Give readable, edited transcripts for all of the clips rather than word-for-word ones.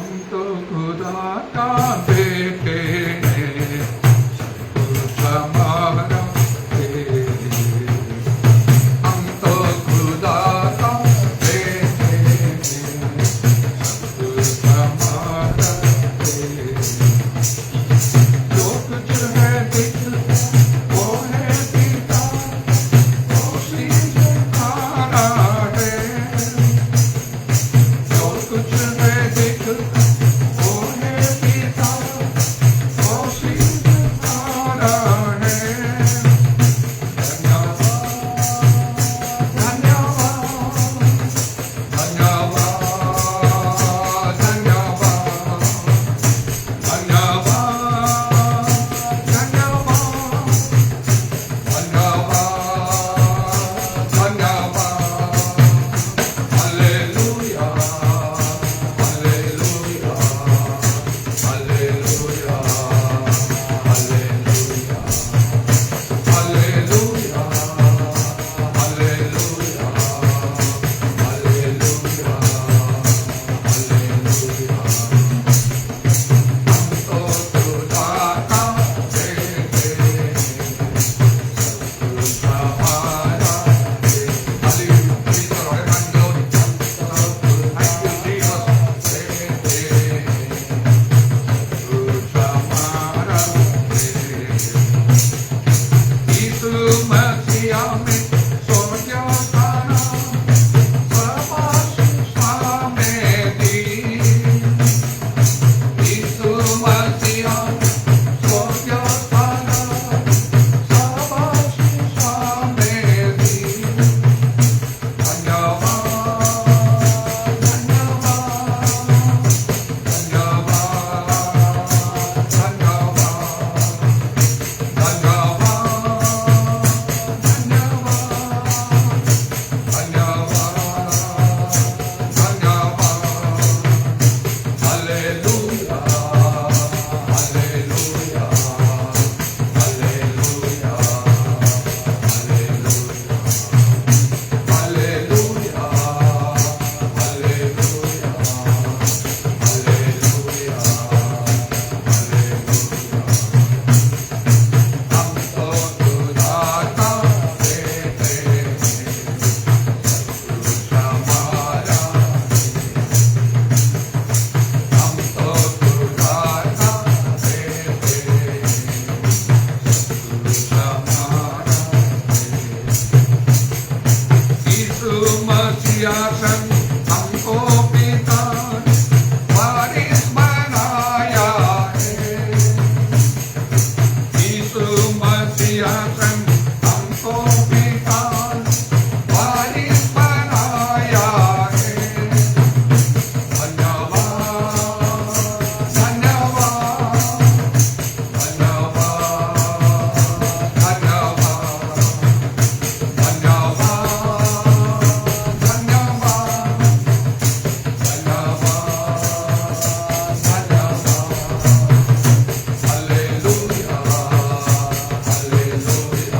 हम तो खुदा का बेटे हैं, कुछ हमारा है। हम तो खुदा का बेटे हैं, कुछ हमारा है। जो कुछ है दिख वो है पिता, उसी से खाना है। जो कुछ है दिख वो है पिता, उसी से खाना है। धन्यवाद धन्यवाद धन्यवाद धन्यवाद धन्यवाद धन्यवाद hallelujah hallelujah hallelujah hallelujah hallelujah hallelujah hallelujah hallelujah. तो खुदा का बेटे हैं, कुछ हमारा है। Hallelujah praise the Lord and glory. Thank you Jesus. बेटे हैं, कुछ हमारा है। यीशु मसीह में स्वर्ग का नाम सर्वशिक्षा में दी। यीशु मसीह स्वर्ग का नाम सर्वशिक्षा में दी। धन्यवाद धन्यवाद यीशु मसीह संग हमको पिता वारिस बनाया है। यीशु मसीह संग हमको पिता वारिस बनाया है। धन्यवाद धन्यवाद धन्यवाद हालेलुया हालेलुया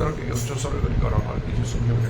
କର ଟିକେ ଉଚ୍ଚସ୍ୱର କରି କର ଆମର କିଛି ଶୁଣିବେ।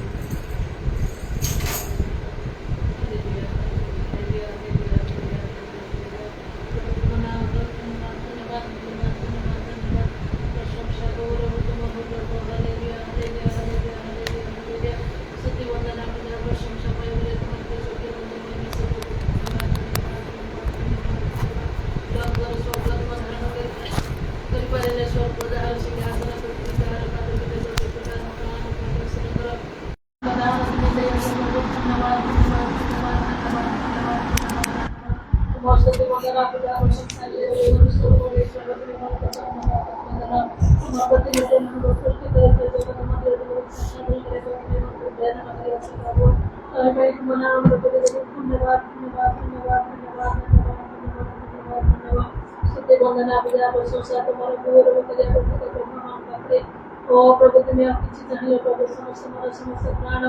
प्रभु तुम्हें आपकी चाहिए प्रभु समस्त हमारा समस्त प्राण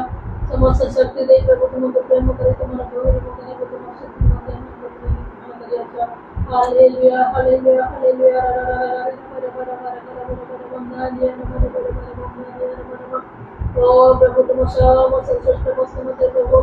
समस्त शक्ति दे प्रभु तुमको प्रेम करे तुम्हारा गौरव करे प्रभु तुम शक्ति माते हैं हालेलुया हालेलुया हालेलुया ओ प्रभु तुम समस्त श्रेष्ठ वस्तु मते प्रभु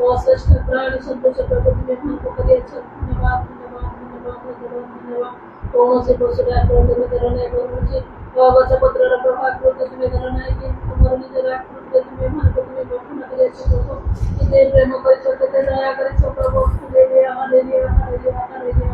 ओ श्रेष्ठ प्राण संतोष प्रभु तुम्हें हमको करे अच्छा धन्यवाद धन्यवाद धन्यवाद धन्यवाद कौन से पशुरा प्रभु करने बोलुची गजपत्रर प्रभाव करते तुम्हें करना है कि तुम्हारे निजे राख करते तुम्हें मन को तुम्हें बखना करे प्रभु इतने प्रेम कर सकते दया करे प्रभु hallelujah hallelujah hallelujah hallelujah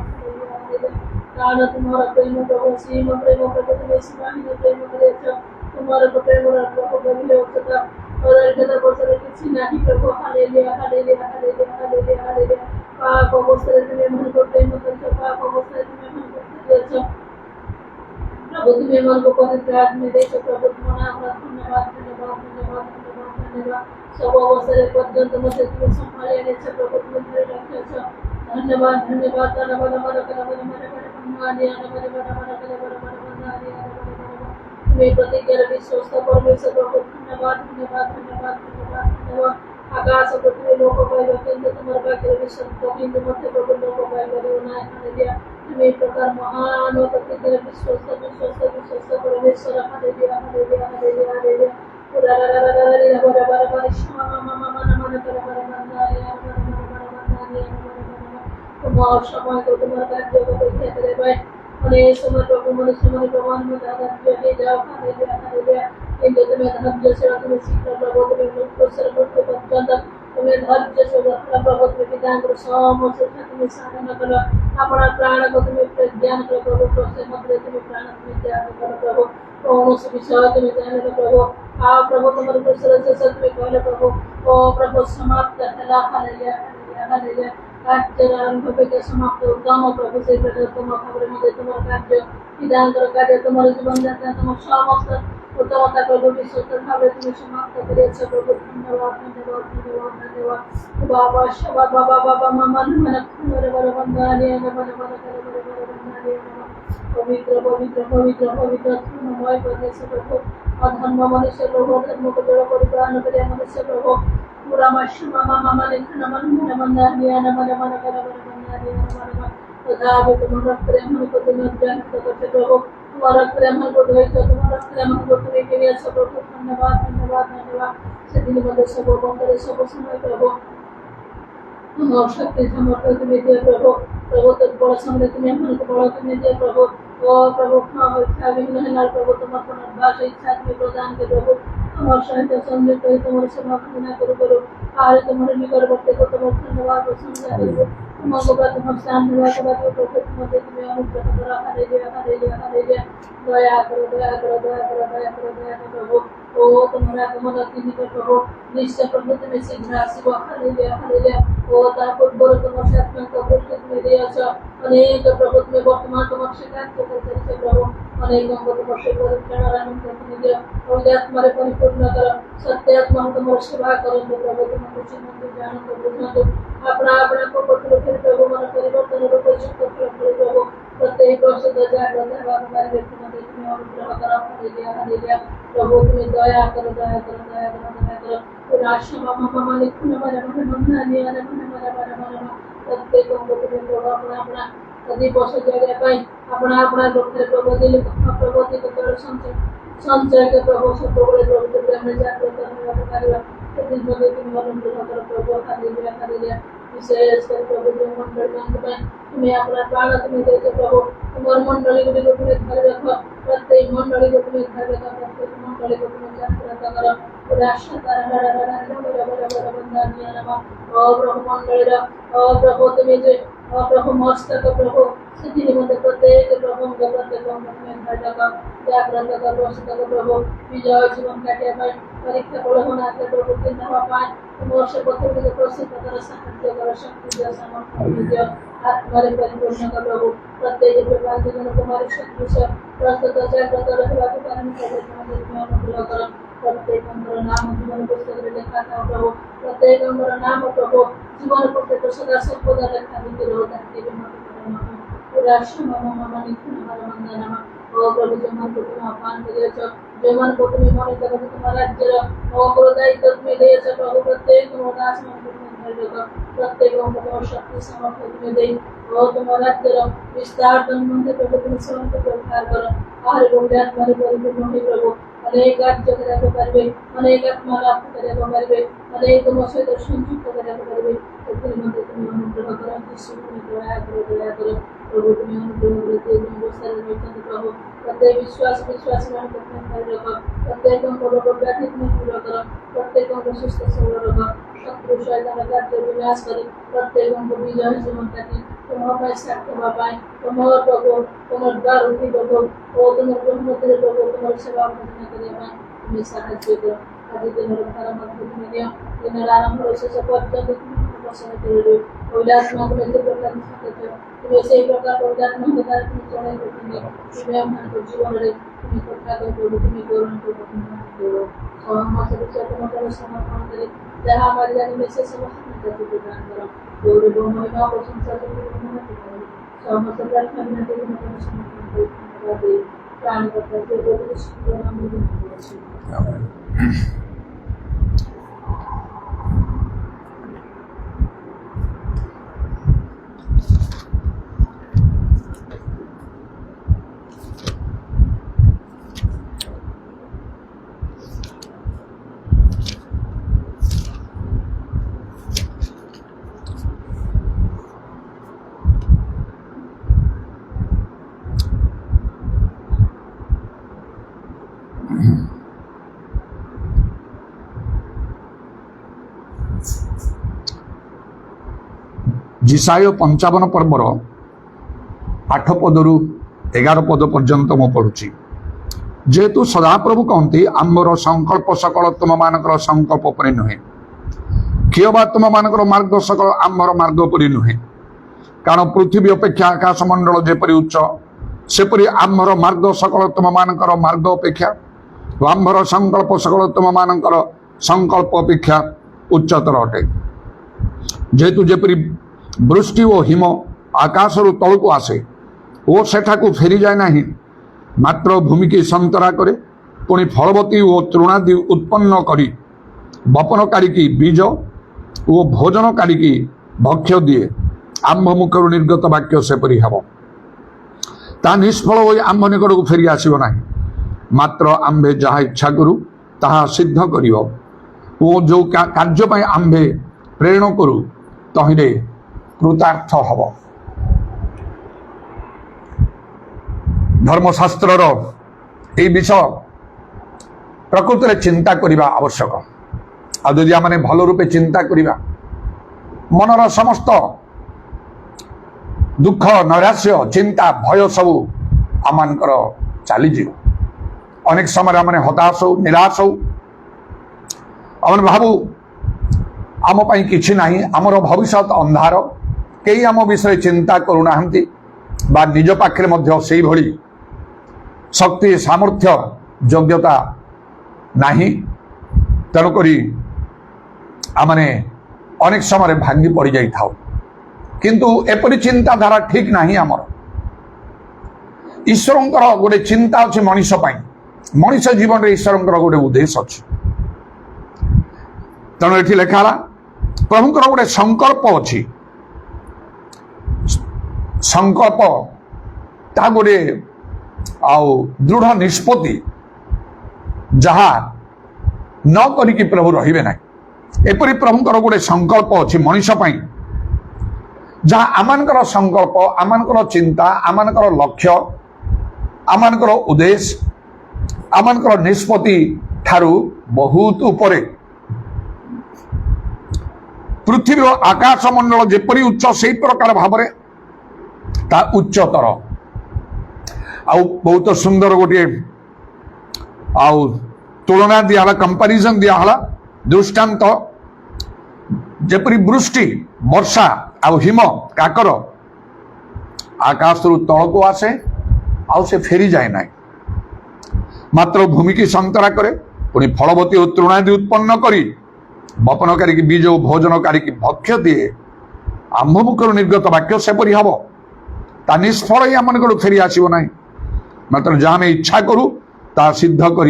hallelujah प्राण तुम्हारा प्रेम प्रभु सीम प्रेम प्रभु तुम्हें सिवाही प्रेम करे तुम्हारे प्रेम प्रभु गरीब होता और इधर बसरे किसी नहीं प्रभु hallelujah hallelujah hallelujah hallelujah hallelujah पाप बसरे तुम्हें मन को प्रेम करे पाप बसरे तुम्हें मन को करे प्रभु तुम्हें मन को पवित्र आत्मा दे प्रभु तुम्हारा धन्यवाद धन्यवाद धन्यवाद धन्यवाद धन्यवाद सब अवसर पर्यंत मते तुम्हें संभाले ने प्रभु तुम्हें धरे रखे धन्यवाद धन्यवाद धन्यवाद तुम्हें प्रतिज्ञा विश्वस्त परमेश्वर प्रभु धन्यवाद धन्यवाद धन्यवाद धन्यवाद धन्यवाद आकाश पृथ्वी लोक पाइल केंद्र तुम्हारे भाग्य विश्व हिंदू मध्य प्रभु लोक पाइल ना हालेलुया तुम्हें प्रकार महान प्रतिज्ञा विश्वस्त विश्वस्त विश्वस्त परमेश्वर हालेलुया हालेलुया हालेलुया हालेलुया तुम्हारा समय को तुम्हारा कार्य को देखते रहे भाई और ये समय प्रभु मनुष्य मन प्रमाण में दादा ले जाओ हालेलुया हालेलुया इन तुम्हें धर्म सेवा तुम्हें सीख प्रभु तुम्हें मुक्त सर्वोच्च पर्यंत तुम्हें धर्म सेवा प्रभु तुम्हें विधान कर समस्त तुम्हें साधना करो अपना प्राण को तुम्हें ज्ञान करो प्रभु प्रोत्साहन मत तुम्हें प्राण तुम्हें त्याग करो प्रभु कौन सा विषय तुम्हें जाने दो प्रभु आ प्रभु तुम्हारे प्रसन्न से सत्य कहले प्रभु ओ प्रभु समाप्त करा हालेलुया हालेलुया हालेलुया राज्य के समाप्त उत्तम प्रभु से तुम खबर में तुम्हारा कार्य विधान कर कार्य तुम्हारे जीवन जाते हैं तुम समस्त उत्तमता प्रभु विश्वस्त भावे तुम्हें समाप्त करे प्रभु धन्यवाद धन्यवाद धन्यवाद धन्यवाद बाबा शबा बाबा बाबा मामा मन मेरे बड़े बंदाने मन मन करे बड़े बंदाने पवित्र पवित्र पवित्र पवित्र तुममय परमेश्वर प्रभु अधर्म मनुष्य प्रभु धर्म को जड़ परिपालन करे मनुष्य प्रभु पूरा मशमा मामा मन मन मन बंदाने मन मन करे बड़े बंदाने मन तथापि तुम्हारा प्रेम को तुम्हें जान करते प्रभु तुम्हारा प्रेम को धोई तुम्हारा प्रेम को तुम्हें के लिए सब धन्यवाद धन्यवाद धन्यवाद सदिन मध्य सब बंदरे सब समय प्रभु तुम्हारा शक्ति समर्थ तुम्हें दिया प्रभु प्रभु तो बड़ा समय तुम्हें मन को बड़ा तुम्हें दिया प्रभु ओ प्रभु इच्छा भी नहीं लाल प्रभु तुम्हारा भाषा इच्छा तुम्हें प्रदान कर प्रभु तुम्हारा साहित्य संजय कही तुम्हारे सेवा करना करो करो आरे तुम्हारे निकट वक्त को तुम्हारा धन्यवाद समझा प्रभु तुम्हारे बात तुम्हारे सामने बात बात प्रभु तुम्हारे तुम्हें अनुग्रह करो हालेलुया हालेलुया हालेलुया दया करो दया करो दया करो दया करो दया करो प्रभु ओ तुम्हारा तुम्हारा निकट प्रभु निश्चय प्रभु तुम्हें शीघ्र आसीबो हालेलुया हालेलुया ओ तारपर बड़ तुम्हारे साथ में प्रभु तुम्हें दिया छ अनेक प्रभु तुम्हें वर्तमान तुम्हारे शिकायत को करते प्रभु अनेक अंग तुम्हारे सेवा करना तुम्हें दिया और आत्मा परिपूर्ण करो सत्य आत्मा तुम्हारे सेवा करो प्रभु तुम्हें कुछ मंदिर जानो तो बुझना तो अपना अपना को पत्र फिर प्रभु मन परिवर्तन रूप से प्रभु प्रत्येक वर्ष जागृत है हमारे व्यक्ति में तुम्हें अनुग्रह करो हालेलुया हालेलुया प्रभु तुम्हें दया करो दया करो दया करो दया करो राशि मामा मामा लिखो ना मेरे मन मन नहीं आने मन मेरा मेरा मेरा प्रत्येक अंग तुम्हें प्रभु अपना अपना कभी वर्ष जगह पाई अपना अपना लोग प्रभु दिल प्रभु को दर्शन से ସଞ୍ଚୟକ ପ୍ରଭୁ ସବୁବେଳେ ପ୍ରଭୁ ଆମେ ଜାଗ୍ରତ ହେବାକୁ ପାରିବା ସେଥିମଧ୍ୟ ତୁମେ ଅନୁଗ୍ରହ କର ପ୍ରଭୁ ହାଲେଲୁୟା ବିଶେଷ କରି ପ୍ରଭୁ ଯେଉଁ ମଣ୍ଡଳୀମାନଙ୍କ ପାଇଁ ତୁମେ अपना प्राण तुम्हें देते प्रभु तुम्हारे मंडली को तुम्हें घर रखो प्रत्येक मंडली को तुम्हें घर रखो प्रत्येक मंडली को तुम्हें जागृत करो राष्ट्र ओ प्रभु मंडली ओ प्रभु तुम्हें जो ओ प्रभु मस्तक प्रभु सिद्धि निमित्त प्रत्येक प्रभु तुम्हें घर रखो जागृत करो प्रस्तुत प्रभु विजय जीवन काटिया पाए परीक्षा पढ़ना से प्रभु दिन हवा पाए तुम्हारे से पत्र के प्रसिद्ध कर साहाय्य कर शक्ति दे सामर्थ्य दे आत्मारे परिपूर्ण कर प्रभु प्रत्येक प्रकार के जन तुम्हारे शक्ति से प्रस्तुत जागृत रहवा के कारण तुम्हें अनुग्रह कर प्रत्येक अंतर नाम जीवन पुस्तक में लिखा था प्रभु प्रत्येक अंतर नाम प्रभु जीवन पुस्तक सदा सर्वदा लिखा भी रहता है कि मत पूरा क्षमा मम निखुन हर वंदना ओ प्रभु जमन को तुम आह्वान करियो छ जमन को तुम मन तक तुम्हारा राज्य ओ दायित्व तुम्हें दे छ प्रभु प्रत्येक दास मन को प्रत्येक को शक्ति सामर्थ्य तुम्हें दे ओ तुम्हारा राज्य विस्तार तुम प्रभु तुम स्वयं को व्यवहार करो आर गोटे आत्मा परिपूर्ण हो प्रभु अनेक राज्य करने पारे अनेक आत्मा लाभ करने पारे अनेक तुम सहित संयुक्त करने पारे तुम्हें अनुग्रह करो यीशु तुम्हें दया करो प्रभु तुम्हें अनुग्रह करो अवस्था प्रभु प्रत्येक विश्वास मान को रखो प्रत्येक को रोग व्याधि तुम्हें दूर करो प्रत्येक को सुस्थ सबल रखो शत्रु शैतान कार्य विनाश कर प्रत्येक को विजय जीवन काटी तुम्हारा साक्ष्य पाए तुम्हारा प्रभु तुम्हारा द्वार उठी प्रभु ओ तुम्हारे ब्रह्मचर्य प्रभु तुम्हारी सेवा करने के लिए तुम्हें साहाय्य करो आदि दिन रखा मत तुम्हें दियो दिन आरंभ से पर्यंत पसंद करो पवित्रात्मा को लेकर प्रकार तुम्हें से प्रकार पवित्रात्मा के द्वारा तुम्हें चढ़ाई करते तुम्हें हमारे जीवन रे तुम्हें प्रकार को तुम्हें करुण को करो समस्त विषय तुम्हारे समर्पण करे जहाँ हमारे जाने में से समस्त प्रदान करो गौरव दो महिमा को संसार को समस्त प्रार्थना विनती तुम्हारे समर्पण करे प्राण करता है जो सुंदर नाम में आमीन। जिसाय 55 पर्वर 8 पदरु 11 पद पर्यंत मु पढ़ुची जेहेतु सदाप्रभु कहते आमर संकल्प सकल तुम मानकर संकल्प पर नुहे किए बा तुम मानकर मार्ग सकल आमर मार्ग पर नुहे कारण पृथ्वी अपेक्षा आकाश मंडल जेपरी उच्च सेपरी आमर मार्ग सकल तुम मानकर मार्ग अपेक्षा आमर संकल्प सकल तुम मानकर संकल्प अपेक्षा उच्चतर अटे जेहेतु जेपरी वृष्टि और हिम आकाश तल को आसे ओ सेठा को फेरी जाए नहीं मात्र भूमि की संतरा करे पुणी फलवती और तृणादि उत्पन्न करी बपनकारी की बीज और भोजनकारी की भक्ष्य दिए आंभ मुखर निर्गत वाक्य सेपरी हम ता निष्फल हो आंभ निकट को फेरी आसब ना मात्र आंबे जहाँ इच्छा करू ताहा सिद्ध कर जो कार्य आंबे प्रेरण करू तहिरे कृतार्थ हब धर्मशास्त्र ये विषय प्रकृत में चिंता करने आवश्यक आदि आम भल रूपे चिंता करवा मनर समस्त दुख नैराश्य चिंता भय सबू आम चलीज अनेक समय आम हताश हो निराश हो आम भावु आम किछि नहीं आमर भविष्य अंधार कई आम विषय चिंता करूना बा निज पाखे से भली शक्ति सामर्थ्य योग्यता नहीं तेणुक आमने अनेक समय भांगी पड़ जाई था किंतु एपरी चिंताधारा ठीक नहीं आमर ईश्वरंकर गोटे चिंता अच्छे मनीष मनीष जीवन में ईश्वरंकर गोटे उद्देश्य अच्छे तेणु ये लिखाला प्रभुंकर गोटे संकल्प अच्छी संकल्प ता गोटे दृढ़ निष्पत्ति जहा न करिकी प्रभु रहिबे ना एपरि प्रभुंकर गोटे संकल्प अछि मनुष्य पई जहा आमानकर संकल्प आमानकर चिंता आमानकर लक्ष्य आमानकर उद्देश्य आमानकर निष्पत्ति ठारू बहुत उपरे पृथ्वी आकाश मंडल जेपरि उच्च से प्रकार भाव ता उच्चतर आउ बहुत सुंदर गोटे आउ तुलना दिया कंपैरिजन दिया दृष्टांत जेपरि वृष्टि वर्षा आउ हिम काकर आकाश तल को आसे आउ से फेरी जाए ना मात्र भूमि की संतरा करे पुणी फलवती और तृणादि उत्पन्न करी बपनकारी की बीज भोजनकारी की भक्ष्य दिए आंभ मुखर निर्गत वाक्य सेपरी हम ता निष्फल ही आम फेरी आसब ना मात्र जहाँ आम इच्छा करूँ ता सिद्ध कर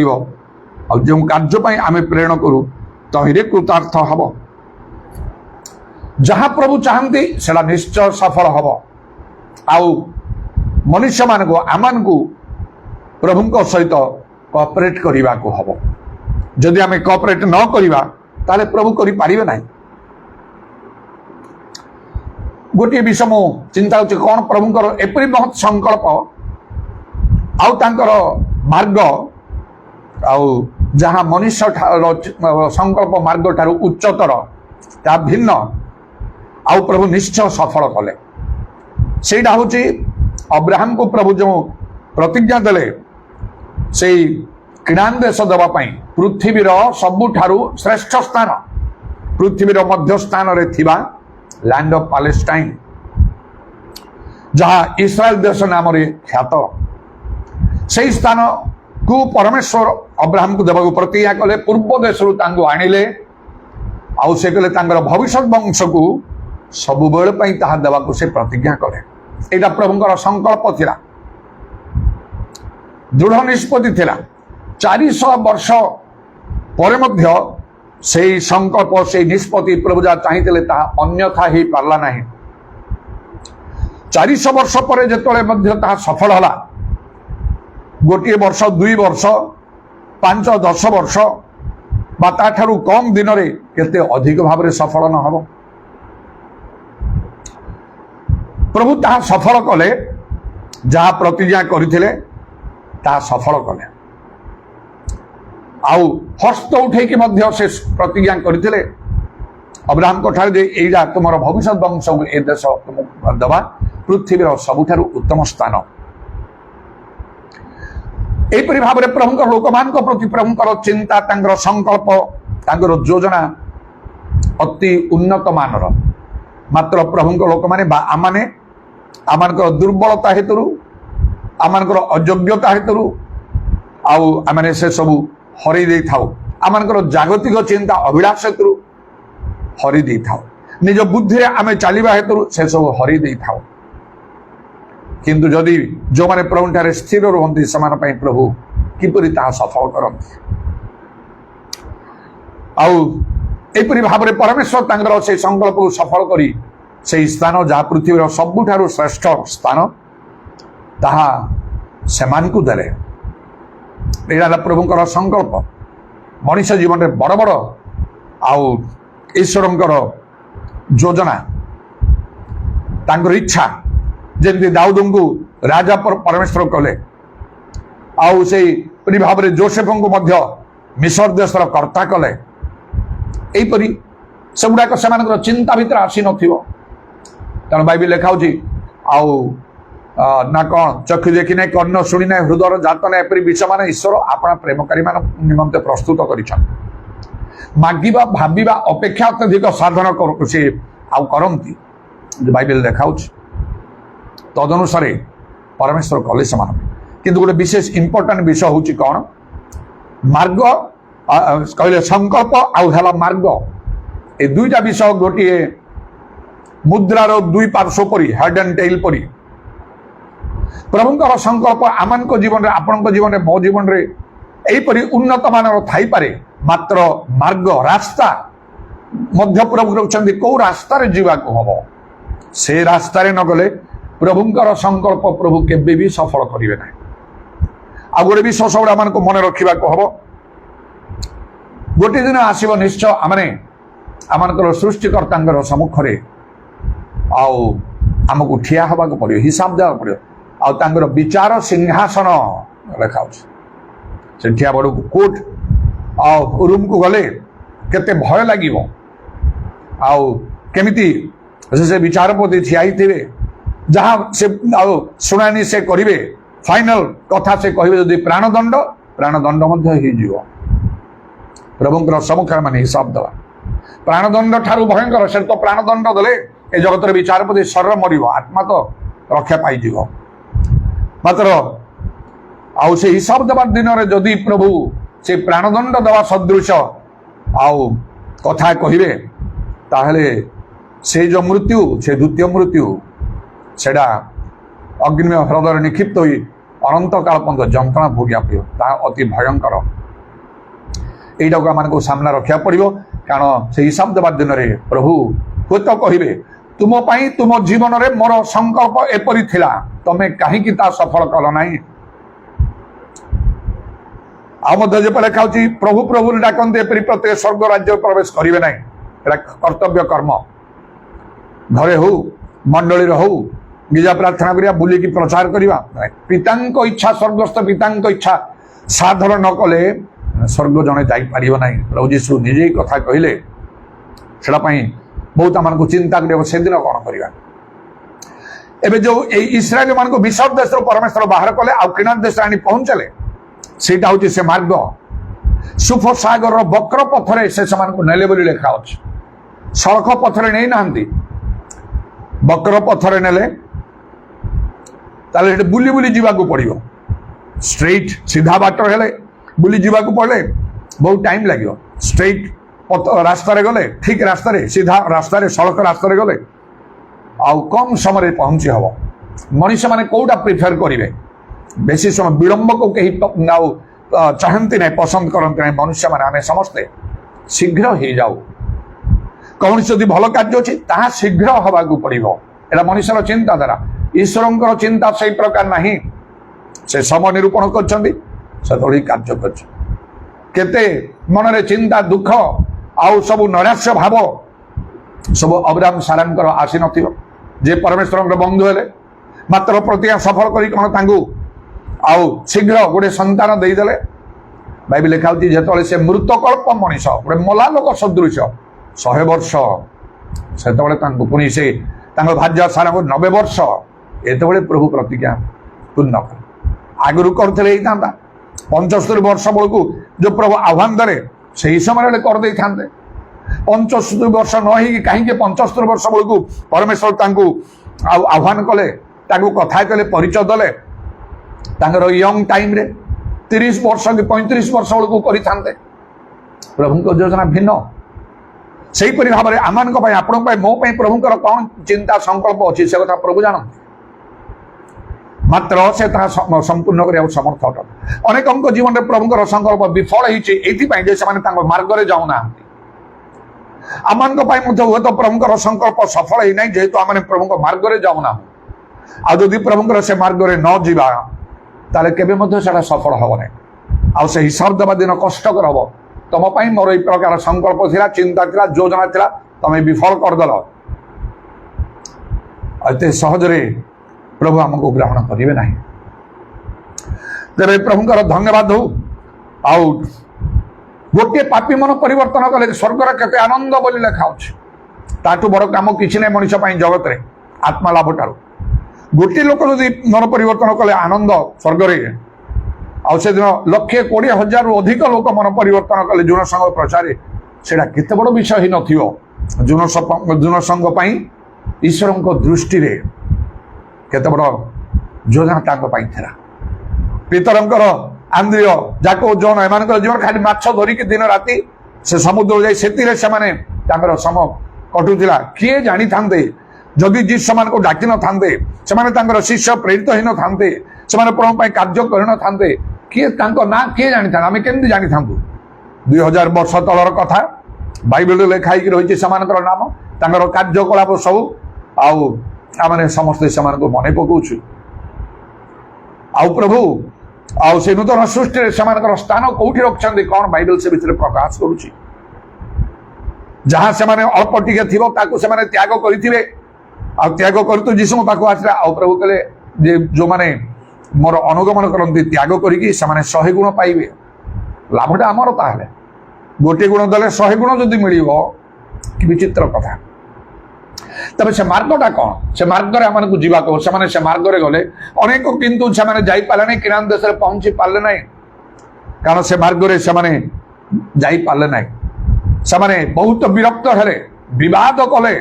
जो कार्य आम प्रेरण करूँ तहिरे कृतार्थ हम जहाँ प्रभु चाहती से निश्चय सफल हम आउ मनुष्य मान आम को प्रभु सहित कोऑपरेट करने को हम जदि आम कोऑपरेट न करवा ताले प्रभु करि पारिबे नाही गोटे विषय मु चिंता होछि कोन प्रभुंकर एपरि बहुत संकल्प आउ तांकर मार्ग आउ जहाँ मनुष्य संकल्प मार्ग ठारू उच्चतर ता भिन्न आउ प्रभु निश्चय सफल कले सेटा होछि अब्राहम को प्रभु जो प्रतिज्ञा देले से किणान देश देवा पृथ्वीर सबुठारु श्रेष्ठ स्थान पृथ्वीर मध्य स्थान रे थिबा लैंड ऑफ पैलेस्टाइन जहाँ इस्राएल देश नाम रे ख्यात से स्थान को परमेश्वर अब्राहम को देवा प्रतिज्ञा कले पूर्व देश आनिले आउ से कले भविष्य वंश को सब बेले देवा को से प्रतिज्ञा कले एटा प्रभुंकर संकल्प थिला दृढ़ निष्पत्ति थिला 400 वर्ष पर मध्य से संकल्प से निष्पत्ति प्रभु जहाँ चाहिए अन्यथा ही पारला नहीं 400 वर्ष पर जो सफल हला गोटे वर्ष 2 वर्ष 5-10 वर्ष बा ताठारु कम दिन रे केते अधिक भाव में सफल न हो प्रभु ता सफल कले जहाँ प्रतिज्ञा करथिले ता सफल कले आउ हस्त उठे से प्रतिज्ञा करथिले अब्राहम को ठार एइजा तुमर भविष्य वंश ए देश तुमको दबा पृथ्वीर सबुठारु उत्तम स्थान एपरि भाव में प्रभुंकर लोकमान प्रति प्रभुंकर चिंता तांकर संकल्प तांकर योजना अति उन्नत मानर मात्र प्रभुंकर लोक माने आमाने आमानकर दुर्बलता हेतु आमानकर अयोग्यता हेतु आउ आमाने से सबु हरि दे थाउ आमानकर जागतिक चिंता अभिलाष हेतु हरि दे थाउ निज बुद्धि रे आमे चालिबा हेतु से सब हरि दे थाउ किंतु जदि जो माने प्रभु ठारे स्थिर रहंती समान पई प्रभु किपरि ता सफल करंती आउ एपरि भाव में परमेश्वर तांगर से संकल्प को सफल करी से स्थान जहाँ पृथ्वीर सबुठारु श्रेष्ठ स्थान ताहा सेमान को देले एटा प्रभुंकर संकल्प मनुष्य जीवन में बड़ बड़ आउ ईश्वरंकर योजना तांकर इच्छा जेमती दाऊद को राजा पर परमेश्वर कले आउ से भाव में जोसेफ को मध्य मिस्र देशर कर्ता कले एपरी सेगुड़ाक से चिंता भितर आसी नथिबो तेणु बाइबल लिखा आउ ना कौन चक्षु देखी ना कर्ण शुणी ना हृदय जात ना एपरी विषय मान ईश्वर अपना प्रेमकारी मान निमंते प्रस्तुत कर मागिबा भाबिबा अपेक्षा अत्यधिक साधन से आउ करती बाइबल देखा तदनुसार परमेश्वर कले से किंतु गोटे विशेष इंपोर्टाट विषय हूँ कौन मार्ग कहले संकल्प आउ है मार्ग ए दुईटा विषय गोटे मुद्रार दुई पार्श्व परी हेड एंड टेल परी प्रभुंकर संकल्प आमान जीवन में आपण जीवन में मो जीवन में यहीपरि उन्नत मानर थाई पारे मात्र मार्ग रास्ता मध्य प्रभु रखुଛନ୍ତି कौ रास्ता रे जीवा को हबो से रास्ता रे न गले प्रभुंकर संकल्प प्रभु केबे भी सफल करिवे ना आ गोटे विषय सबड़ा मान को मन रखा को हम गोटे दिन आसब निश्चय आमर सृष्टिकर्ता सम्मुखें आमको ठिया हवा पड़ो हिसाब देवा पड़ो आ विचार सिंहासन लिखा से ठिया बड़ कोर्ट रूम को गले केते भय लगे केमिति से विचारपति ठियाई थे जहाँ से शुणानी से करेंगे फाइनल कथा से कहे जदि प्राणदंड प्रभुंर सम्मुखें मान हिसाब देवा प्राणदंड ठारू भयंकर से तो प्राणदंड देले ए जगत विचारपति शरीर मर आत्मा तो रक्षा पाई मात्र आउ से हिसाब देवा दिन में जदि प्रभु से प्राणदंड देवा सदृश आउ कथा कहे ताहले से जो मृत्यु से द्वितीय मृत्यु सेटा अग्निमय हृदय निक्षिप्त हुई अनंत काल पर्यंत जंत्रणा भोगिया पड़ा अति भयंकर यहीटा को आम सामना रखा पड़ो कारण से हिसाब देवा दिन में प्रभु हूँ तो कहे तुम तुम जीवन में मोर संकल्प एपरी थिला तमें कहीं सफल कल ना आजे लिखा प्रभु प्रभु डाकते एपरी प्रत्येक स्वर्ग राज्य प्रवेश करेंगे ना कर्तव्य कर्म घरे हो मंडली हो गिजा प्रार्थना करिया बुलिकी प्रचार करिया पितांक इच्छा स्वर्गस्थ पितांक इच्छा साधन न कले स्वर्ग जड़े जापर ना प्रभु जीशु निजे कथा कहले से बहुत आम को चिंता कर से दिन कौन करवा एवं जो इस्राएल मान को विश्व देश परमेश्वर बाहर कले आ किणा देश आनी पहुंचले सेटा हूँ से मार्ग सुफ सागर वक्र पथरे से नेले बोली लिखा अच्छे सड़क पथरे नहीं नहांती वक्र पथरे नेले ताले बुली बुली जीवाकू पड़ो स्ट्रेट सीधा बाट हेले बुली जीवाकू पड़े बहुत टाइम लगे स्ट्रेट रास्ता गले ठीक रास्ता सीधा रास्ता सड़क रास्ता गले आउ कम समय पहुंची हम मनीष मैंने कौटा प्रिफेयर करेंगे बेसी समय विलंब को कहीं चाहती ना पसंद करते ना मनुष्य मैंने समस्ते शीघ्र हो जाऊ कौन जदि भल कार्य अच्छी ता शीघ्र हवा पड़ो एटा मनुष्यर चिंताधारा ईश्वर चिंता से प्रकार ना से समय निरूपण कर कार्य करते मन में चिंता दुख आउ सब नैराश्य भाव सब अब्राहम सारांकर आसी जे परमेश्वर बंधु हेले मात्र प्रतिज्ञा सफल करी आउ शीघ्र गोटे संतान देदेले बाइबल लिखा जो से मृतकल्प मनीष गोटे मला लोक सदृश 100 वर्ष से पुणी से भाज्य सारा 90 वर्ष ये प्रभु प्रतिज्ञा पूर्ण कर आगुरी करते 75 वर्ष बेलू जो प्रभु आह्वान दे से समय करदे था 75 वर्ष न कहीं 75 वर्ष बेलू परमेश्वर आह्वान कले कथा कले परिचय देले यंग टाइम रे 30 वर्ष कि 35 वर्ष बेलू करते प्रभु योजना भिन्न से भाव में आम आपण मो प्रभुंर कौन चिंता संकल्प अच्छी से कथा प्रभु जानते मात्र से संपूर्ण करने समर्थ अटन अनेक जीवन में प्रभुंर संकल्प विफल होती मार्ग में जाऊना आम हूँ तो प्रभुंर संकल्प सफल ही ना जेहेतु आम प्रभु मार्ग में जाऊना आदि प्रभुंर से मार्ग में न जावा ताले केबे सफल हम ना आ हिसाब देवा दिन कष्टकर हम तुम मोर ये प्रकार संकल्प थिला चिंता थिला योजना थिला तमें विफल करदेल एत सहजरे प्रभु आमको ग्रहण करेंगे ना तेरे प्रभुंर धन्यवाद हो आउ गोटे पापी मन परिवर्तन कले स्वर्गर केते आनंद बोली लिखा ताठू बड़ कम किसी ना मनीष जगत में आत्मा लाभ ठार गोटे लोक जदि मन परिवर्तन कले आनंद स्वर्ग से दिन 1,20,000 अधिक लोक मन परिवर्तन कले जुन संघ प्रचार से केते बड़ विषय ही न जुन संघ ईश्वर दृष्टि केते बड़ योजना था पितरंकर आंद्रिय जाको जोन एम जीवन खाली माछ धरिकी दिन राति से समुद्र जाए समय कटुला किए जानी था जदि जीसु मान को डाकी न था शिष्य प्रेरित ही न था प्रभु कार्य कर न था किए ना किए जानी था आम केमती जानी था 2000 वर्ष तलर कथा बाइबल लिखाई रही से नाम कार्यकलाप सब आम समस्ते से मन पकाऊ आउ प्रभु ଆଉ ସେ ନୂତନ ସୃଷ୍ଟିରେ ସେମାନଙ୍କର ସ୍ଥାନ କୋଉଠି ରଖିଛନ୍ତି କଣ ବାଇବେଲ ସେ ଭିତରେ ପ୍ରକାଶ କରୁଛି। ଯାହା ସେମାନେ ଅଳ୍ପ ଟିକେ ଥିବ ତାକୁ ସେମାନେ ତ୍ୟାଗ କରିଥିବେ। ଆଉ ତ୍ୟାଗ କରିତୁ ଯୀଶୁଙ୍କ ପାଖକୁ ଆସିଲା। ଆଉ ପ୍ରଭୁ କହିଲେ ଯେ ଯୋଉମାନେ ମୋର ଅନୁଗମନ କରନ୍ତି ତ୍ୟାଗ କରିକି ସେମାନେ 100 ଗୁଣ ପାଇବେ। ଲାଭଟା ଆମର। ତାହେଲେ ଗୋଟିଏ ଗୁଣ ଦେଲେ 100 ଗୁଣ ଯଦି ମିଳିବ କି ବିଚିତ୍ର କଥା। তবে সে মার্গটা কଣ? সে মার্গরে আমাকে যাওয়া সেমানে সে মার্গরে গলে অনেক কিন্তু সেমানে যাইপারে নাই কিরান দেশে পৌঁছি পারলে নাই। কারণ সে মার্গরে সেমানে যাইপারলে নাই। সেমানে বহুত বিরক্ত হেলে বিবাদ কলে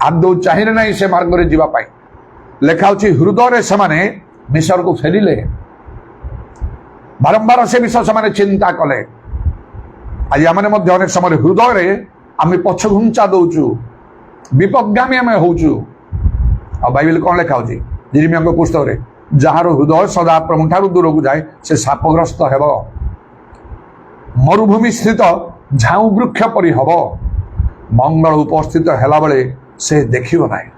আদৌ চাহিলে নাই সে মার্গরে যাওয়া পাই। লেখা হচ্ছে হৃদয়ে সেমানে মিশরକୁ ফেরিলে বারম্বার সে বিষয় সেমানে চিন্তা কলে। আজ আমি মধ্যে অনেক সময় হৃদয়ে আমি পছ ঘুঞ্চা দৌছু বিপদগামী আমি হଉଛୁ। ଆଉ ବାଇବେଲ କଣ ଲେଖା ହଉଛି ଯିରିମିୟାଙ୍କ ପୁସ୍ତକରେ ଯାହାର ହୃଦୟ ସଦା ପ୍ରଭୁଠାରୁ ଦୂରକୁ ଯାଏ ସେ ଶାପଗ୍ରସ୍ତ ହେବ। ମରୁଭୂମି ସ୍ଥିତ ଝାଉଁ ବୃକ୍ଷ ପରି ହବ। ମଙ୍ଗଳ ଉପସ୍ଥିତ ହେଲା ବେଳେ ସେ ଦେଖିବ ନାହିଁ।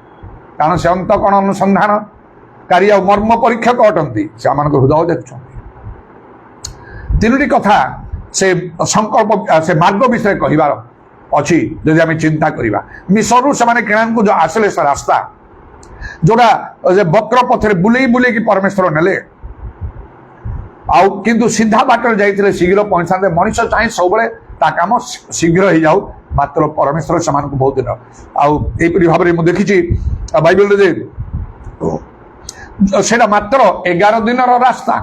କାରଣ ସେ ଅନ୍ତଃକରଣ ଅନୁସନ୍ଧାନକାରୀ ଆଉ ମର୍ମ ପରୀକ୍ଷକ ଅଟନ୍ତି। ସେ ଆମମାନଙ୍କ ହୃଦୟ ଦେଖୁଛନ୍ତି। ତିନୋଟି କଥା ସେ ସଂକଳ୍ପ ସେ ମାର୍ଗ ବିଷୟରେ କହିବାର ଅଛି। ଯଦି ଆମେ ଚିନ୍ତା କରିବା ମିଶରରୁ ସେମାନେ କିଣାନକୁ ଯୋଉ ଆସିଲେ ସେ ରାସ୍ତା ଯୋଉଟା ବକ୍ର ପଥରେ ବୁଲେଇ ବୁଲେଇକି ପରମେଶ୍ୱର ନେଲେ। ଆଉ କିନ୍ତୁ ସିଧା ବାଟରେ ଯାଇଥିଲେ ଶୀଘ୍ର ପହଞ୍ଚିଥାନ୍ତେ। ମଣିଷ ଚାହେଁ ସବୁବେଳେ ତା କାମ ଶୀଘ୍ର ହେଇଯାଉ, ମାତ୍ର ପରମେଶ୍ୱର ସେମାନଙ୍କୁ ବହୁତ ଦିନ। ଆଉ ଏହିପରି ଭାବରେ ମୁଁ ଦେଖିଛି ବାଇବେଲରେ ଯେ ସେଇଟା ମାତ୍ର 11 ଦିନର ରାସ୍ତା।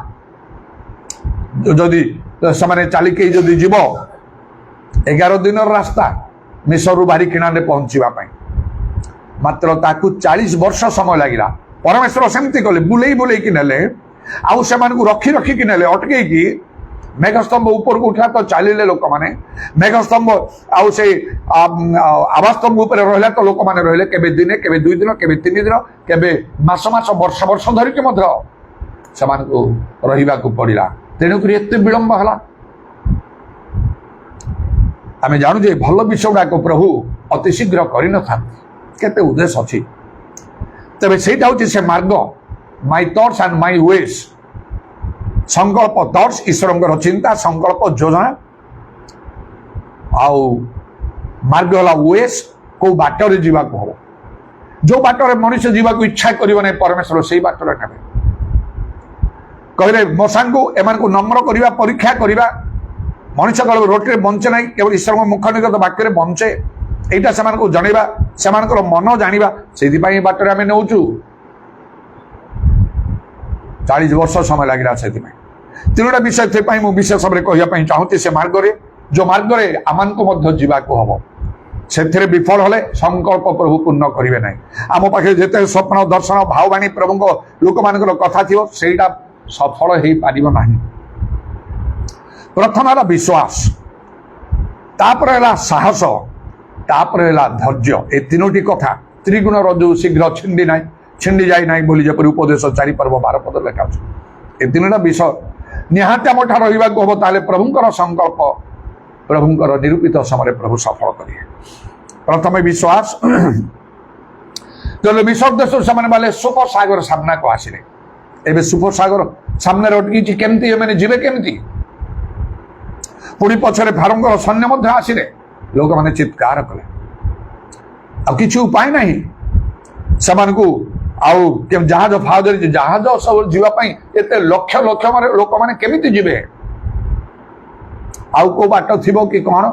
ଯଦି ସେମାନେ ଚାଲିକି ଯଦି ଯିବ 11 ଦିନର ରାସ୍ତା ମିଶରରୁ ବାହାରି କିଣାରେ ପହଞ୍ଚିବା ପାଇଁ, ମାତ୍ର ତାକୁ 40 ବର୍ଷ ସମୟ ଲାଗିଲା। ପରମେଶ୍ୱର ସେମିତି କଲେ, ବୁଲେଇ ବୁଲେଇକି ନେଲେ। ଆଉ ସେମାନଙ୍କୁ ରଖି ରଖିକି ନେଲେ ଅଟକେଇକି। ମେଘସ୍ତମ୍ଭ ଉପରକୁ ଉଠିଲା ତ ଚାଲିଲେ ଲୋକମାନେ। ମେଘସ୍ତମ୍ଭ ଆଉ ସେ ଆବାସ୍ତମ୍ଭ ଉପରେ ରହିଲା ତ ଲୋକମାନେ ରହିଲେ। କେବେ ଦିନେ, କେବେ 2 ଦିନ, କେବେ 3 ଦିନ, କେବେ ମାସ ମାସ ବର୍ଷ ବର୍ଷ ଧରିକି ମଧ୍ୟ ସେମାନଙ୍କୁ ରହିବାକୁ ପଡ଼ିଲା। ତେଣୁକରି ଏତେ ବିଳମ୍ବ ହେଲା। ଆମେ ଜାଣୁ ଯେ ଭଲ ବିଷୟ ଗୁଡ଼ାକ ପ୍ରଭୁ ଅତି ଶୀଘ୍ର କରିନଥାନ୍ତି। କେତେ ଉଦ୍ଦେଶ୍ୟ ଅଛି। ତେବେ ସେଇଟା ହଉଛି ସେ ମାର୍ଗ। My thoughts and my ways. ସଂକଳ୍ପ ଥଟ୍ସ ଈଶ୍ୱରଙ୍କର ଚିନ୍ତା, ସଂକଳ୍ପ ଯୋଜନା। ଆଉ ମାର୍ଗ ହେଲା ୱେସ୍, କୋଉ ବାଟରେ ଯିବାକୁ ହବ। ଯୋଉ ବାଟରେ ମଣିଷ ଯିବାକୁ ଇଚ୍ଛା କରିବ ନାହିଁ ପରମେଶ୍ୱର ସେଇ ବାଟରେ ନେବେ। କହିଲେ ମଶାଙ୍କୁ ଏମାନଙ୍କୁ ନମ୍ର କରିବା, ପରୀକ୍ଷା କରିବା। ମଣିଷ କେବଳ ରୋଟିରେ ବଞ୍ଚେ ନାହିଁ, କେବଳ ଈଶ୍ୱରଙ୍କ ମୁଖ ନିଗତ ବାକ୍ୟରେ ବଞ୍ଚେ। এইটা ସେମାନଙ୍କୁ ଜଣେଇବା, ସେମାନଙ୍କର ମନ ଜାଣିବା। ସେଇଥିପାଇଁ ବାଟରେ ଆମେ ନେଉଛୁ। 40 ବର୍ଷ ସମୟ ଲାଗିଲା। ସେଥିପାଇଁ ତିନୋଟା ବିଷୟ ଏଥିପାଇଁ ମୁଁ ବିଶେଷ ଭାବରେ କହିବା ପାଇଁ ଚାହୁଁଛି। ସେ ମାର୍ଗରେ ଯୋଉ ମାର୍ଗରେ ଆମମାନଙ୍କୁ ମଧ୍ୟ ଯିବାକୁ ହବ, ସେଥିରେ ବିଫଳ ହେଲେ ସଂକଳ୍ପ ପ୍ରଭୁ ପୂର୍ଣ୍ଣ କରିବେ ନାହିଁ। ଆମ ପାଖରେ ଯେତେ ସ୍ୱପ୍ନ, ଦର୍ଶନ, ଭାବବାଣୀ ପ୍ରଭୁଙ୍କ ଲୋକମାନଙ୍କର କଥା ଥିବ ସେଇଟା ସଫଳ ହେଇପାରିବ ନାହିଁ। ପ୍ରଥମ ହେଲା ବିଶ୍ୱାସ, ତାପରେ ହେଲା ସାହସ, ତାପରେ ହେଲା ଧୈର୍ଯ୍ୟ। ଏ ତିନୋଟି କଥା ତ୍ରିଗୁଣର ଯୋଉ ଶୀଘ୍ର ଛିଣ୍ଡି ଯାଇ ନାହିଁ ବୋଲି ଯେପରି ଉପଦେଶ 4 ପର୍ବ 12 ପଦ ଲେଖା ଅଛି। ଏ ତିନୋଟା ବିଷୟ ନିହାତି ଆମ ଠାରୁ ରହିବାକୁ ହବ। ତାହେଲେ ପ୍ରଭୁଙ୍କର ସଂକଳ୍ପ, ପ୍ରଭୁଙ୍କର ନିରୂପିତ ସମୟରେ ପ୍ରଭୁ ସଫଳ କରିବେ। ପ୍ରଥମେ ବିଶ୍ୱାସ। ତେଣୁ ମିଶର ଦେଶରୁ ସେମାନେ ବାଲେ ସୁପର ସାଗର ସାମ୍ନାକୁ ଆସିଲେ। ଏବେ ସୁପର ସାଗର ସାମ୍ନାରେ ଅଟକିଛି। କେମିତି ଏମାନେ ଯିବେ କେମିତି? ପୁଣି ପଛରେ ଫାରୋଙ୍କର ସୈନ୍ୟ ମଧ୍ୟ ଆସିଲେ। ଲୋକମାନେ ଚିତ୍କାର କଲେ। ଆଉ କିଛି ଉପାୟ ନାହିଁ ସେମାନଙ୍କୁ। ଆଉ ଜାହାଜ ଫାହାଜରେ ଜାହାଜ ସବୁ ଯିବା ପାଇଁ ଏତେ ଲକ୍ଷ ଲକ୍ଷ ଲୋକମାନେ କେମିତି ଯିବେ? ଆଉ କୋଉ ବାଟ ଥିବ କି କଣ?